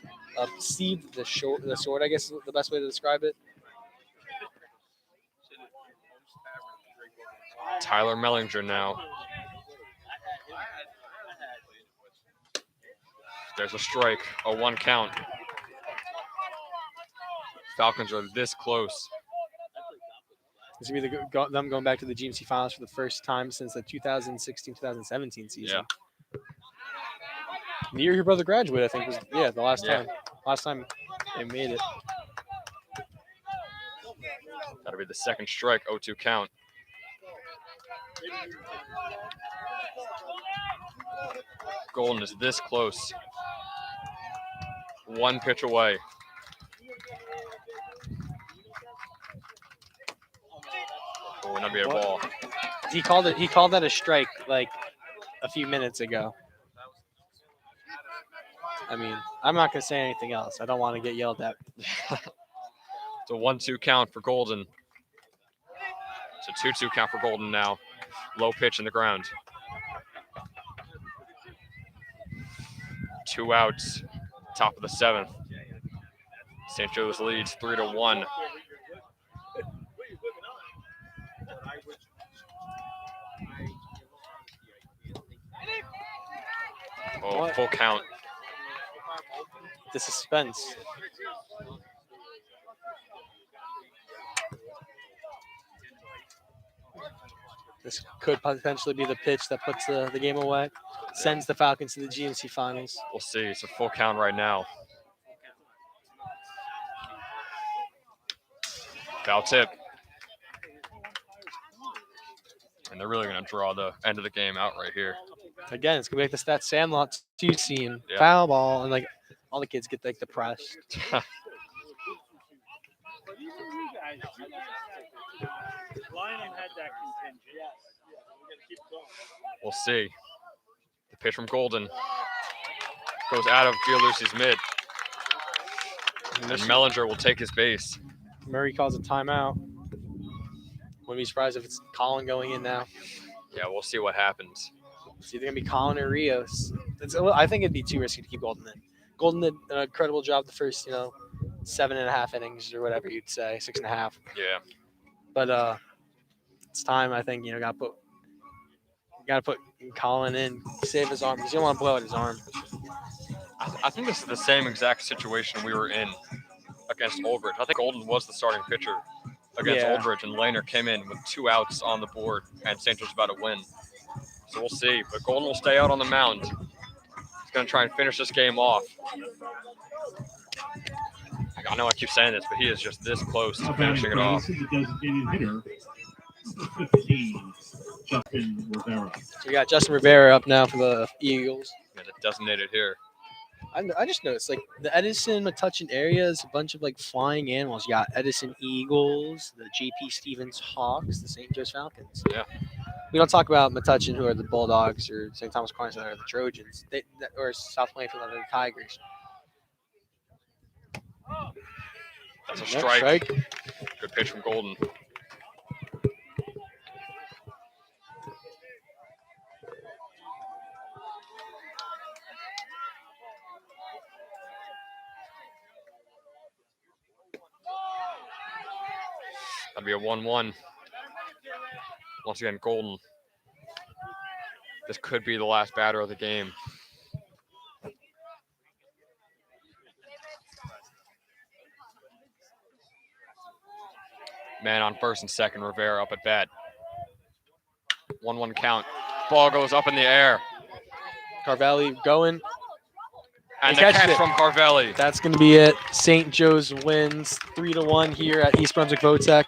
Seed the sword, I guess is the best way to describe it. Tyler Mellinger now. There's a strike, a 1 count. Falcons are this close. This will be them going back to the GMC finals for the first time since the 2016-2017 season. Yeah. The year your brother graduated, I think was the last Yeah. time. Last time they made it. That'll be the 2nd strike, 0-2 count. Golden is this close. 1 pitch away. Oh, that'd be a ball. He called that a strike like a few minutes ago. I mean, I'm not gonna say anything else. I don't want to get yelled at. It's a 1-2 count for Golden. It's a 2-2 count for Golden now. Low pitch in the ground. 2 outs. Top of the 7th. St. Joe's leads 3-1. Oh, What? full count. The suspense. This could potentially be the pitch that puts the game away, sends the Falcons to the GMC finals. We'll see. It's a full count right now. Foul tip. And they're really going to draw the end of the game out right here. Again, it's gonna be like that Sandlot 2 scene, Yeah. foul ball, and like all the kids get like depressed. We'll see. The pitch from Golden goes out of Gialussi's mid. And Mellinger will take his base. Murray calls a timeout. Wouldn't be surprised if it's Colin going in now. Yeah, we'll see what happens. It's either gonna be Colin or Rios. I think it'd be too risky to keep Golden in. Golden did an incredible job the first, 7.5 innings or whatever you'd say, 6.5. Yeah. But it's time. I think got to put Colin in, save his arm because you don't want to blow out his arm. I think this is the same exact situation we were in against Oldbridge. I think Golden was the starting pitcher against Yeah. Oldbridge, and Lehner came in with 2 outs on the board, and St. Joe's about to win. So we'll see. But Golden will stay out on the mound. He's going to try and finish this game off. I know I keep saying this, but he is just this close to Now batting finishing for it off. Edison, the designated hitter, number 15, Justin Rivera. So we got Justin Rivera up now for the Eagles. Yeah, the designated here. I just noticed like the Edison Metuchen area is a bunch of like flying animals. You got Edison Eagles, the JP Stevens Hawks, the St. Joe's Falcons. Yeah. We don't talk about Metuchen, who are the Bulldogs, or St. Thomas Aquinas, that are the Trojans, or South Plainfield, that are the Tigers. That's a Yep, strike. Good pitch from Golden. That'd be a 1-1. Once again, Golden. This could be the last batter of the game. Man on first and second, Rivera up at bat. 1-1 count. Ball goes up in the air. Carvelli going. And He the catches catch it. from Carvelli. That's going to be it. St. Joe's wins 3-1 here at East Brunswick Votech.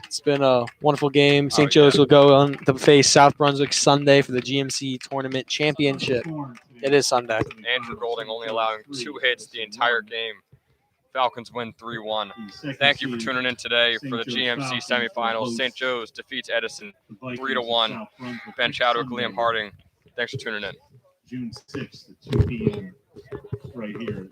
It's been a wonderful game. St. Joe's will go on to face South Brunswick Sunday for the GMC Tournament Championship. It is Sunday. Andrew Golding only allowing 2 hits the entire game. Falcons win 3-1. Thank you for tuning in today for the GMC semifinals. St. Joe's defeats Edison 3-1. Ben Chadwick, Liam Harding. Thanks for tuning in. June 6th at 2 p.m. right here.